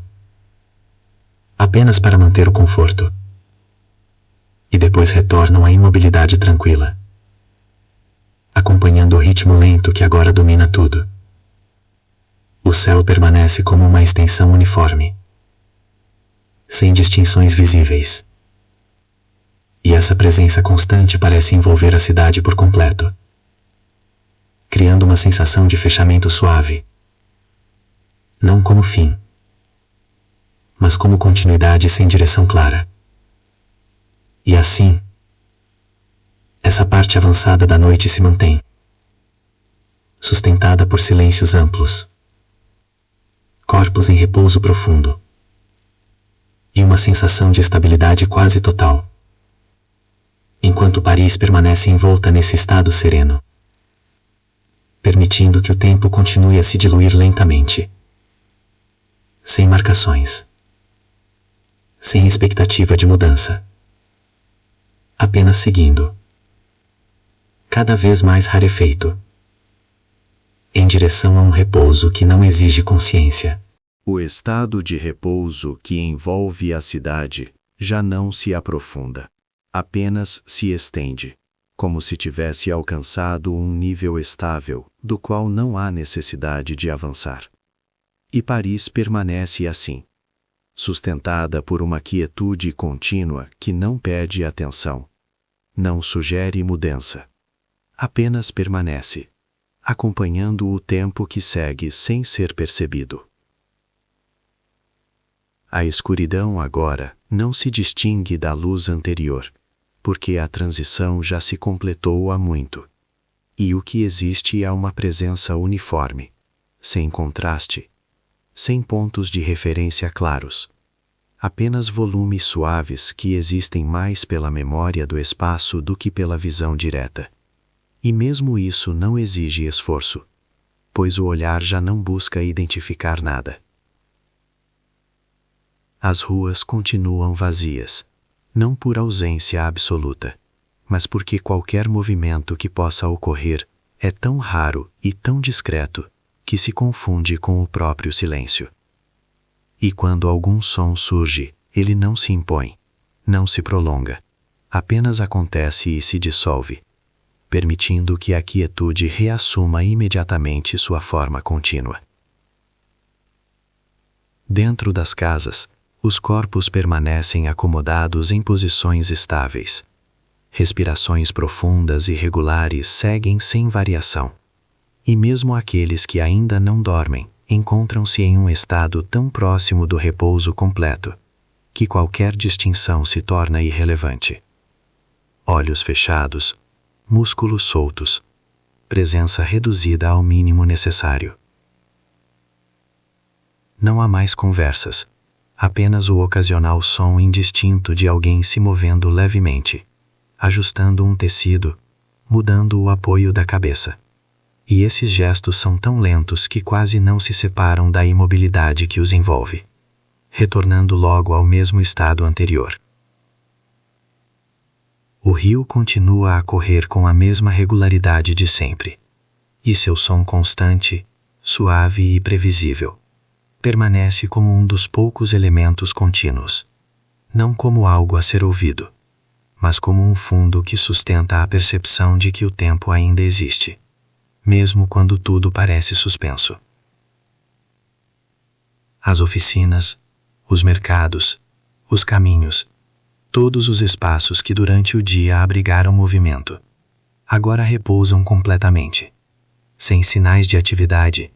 apenas para manter o conforto, e depois retornam à imobilidade tranquila, acompanhando o ritmo lento que agora domina tudo. O céu permanece como uma extensão uniforme, sem distinções visíveis. E essa presença constante parece envolver a cidade por completo, criando uma sensação de fechamento suave, não como fim, mas como continuidade sem direção clara. E assim, essa parte avançada da noite se mantém, sustentada por silêncios amplos, corpos em repouso profundo, e uma sensação de estabilidade quase total, enquanto Paris permanece envolta nesse estado sereno, permitindo que o tempo continue a se diluir lentamente, sem marcações, sem expectativa de mudança, apenas seguindo, cada vez mais rarefeito, em direção a um repouso que não exige consciência. O estado de repouso que envolve a cidade já não se aprofunda, apenas se estende, como se tivesse alcançado um nível estável, do qual não há necessidade de avançar. E Paris permanece assim, sustentada por uma quietude contínua que não pede atenção, não sugere mudança, apenas permanece, acompanhando o tempo que segue sem ser percebido. A escuridão agora não se distingue da luz anterior, porque a transição já se completou há muito, e o que existe é uma presença uniforme, sem contraste, sem pontos de referência claros, apenas volumes suaves que existem mais pela memória do espaço do que pela visão direta. E mesmo isso não exige esforço, pois o olhar já não busca identificar nada. As ruas continuam vazias, não por ausência absoluta, mas porque qualquer movimento que possa ocorrer é tão raro e tão discreto que se confunde com o próprio silêncio. E quando algum som surge, ele não se impõe, não se prolonga, apenas acontece e se dissolve, permitindo que a quietude reassuma imediatamente sua forma contínua. Dentro das casas, os corpos permanecem acomodados em posições estáveis. Respirações profundas e regulares seguem sem variação. E mesmo aqueles que ainda não dormem encontram-se em um estado tão próximo do repouso completo, que qualquer distinção se torna irrelevante. Olhos fechados, músculos soltos, presença reduzida ao mínimo necessário. Não há mais conversas, apenas o ocasional som indistinto de alguém se movendo levemente, ajustando um tecido, mudando o apoio da cabeça. E esses gestos são tão lentos que quase não se separam da imobilidade que os envolve, retornando logo ao mesmo estado anterior. O rio continua a correr com a mesma regularidade de sempre, e seu som constante, suave e previsível, permanece como um dos poucos elementos contínuos, não como algo a ser ouvido, mas como um fundo que sustenta a percepção de que o tempo ainda existe, mesmo quando tudo parece suspenso. As oficinas, os mercados, os caminhos, todos os espaços que durante o dia abrigaram movimento, agora repousam completamente, sem sinais de atividade,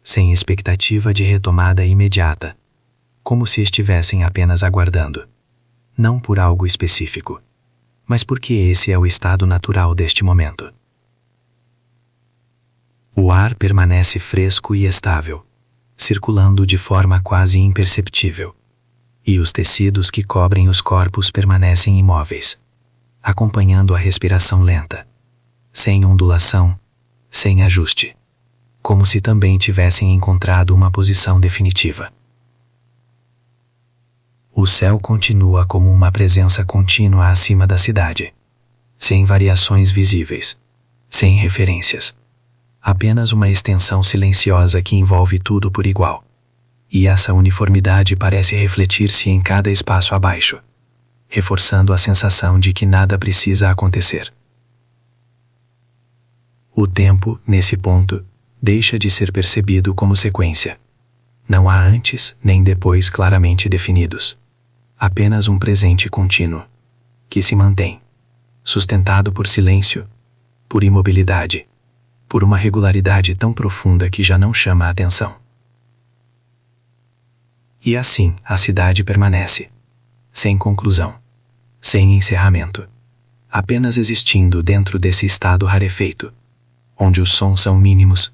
sem expectativa de retomada imediata, como se estivessem apenas aguardando, não por algo específico, mas porque esse é o estado natural deste momento. O ar permanece fresco e estável, circulando de forma quase imperceptível, e os tecidos que cobrem os corpos permanecem imóveis, acompanhando a respiração lenta, sem ondulação, sem ajuste, como se também tivessem encontrado uma posição definitiva. O céu continua como uma presença contínua acima da cidade, sem variações visíveis, sem referências, apenas uma extensão silenciosa que envolve tudo por igual. E essa uniformidade parece refletir-se em cada espaço abaixo, reforçando a sensação de que nada precisa acontecer. O tempo, nesse ponto, deixa de ser percebido como sequência. Não há antes nem depois claramente definidos. Apenas um presente contínuo, que se mantém, sustentado por silêncio, por imobilidade, por uma regularidade tão profunda que já não chama a atenção. E assim a cidade permanece, sem conclusão, sem encerramento, apenas existindo dentro desse estado rarefeito, onde os sons são mínimos,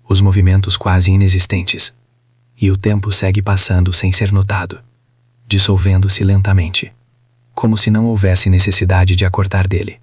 os movimentos quase inexistentes, e o tempo segue passando sem ser notado, dissolvendo-se lentamente, como se não houvesse necessidade de acordar dele.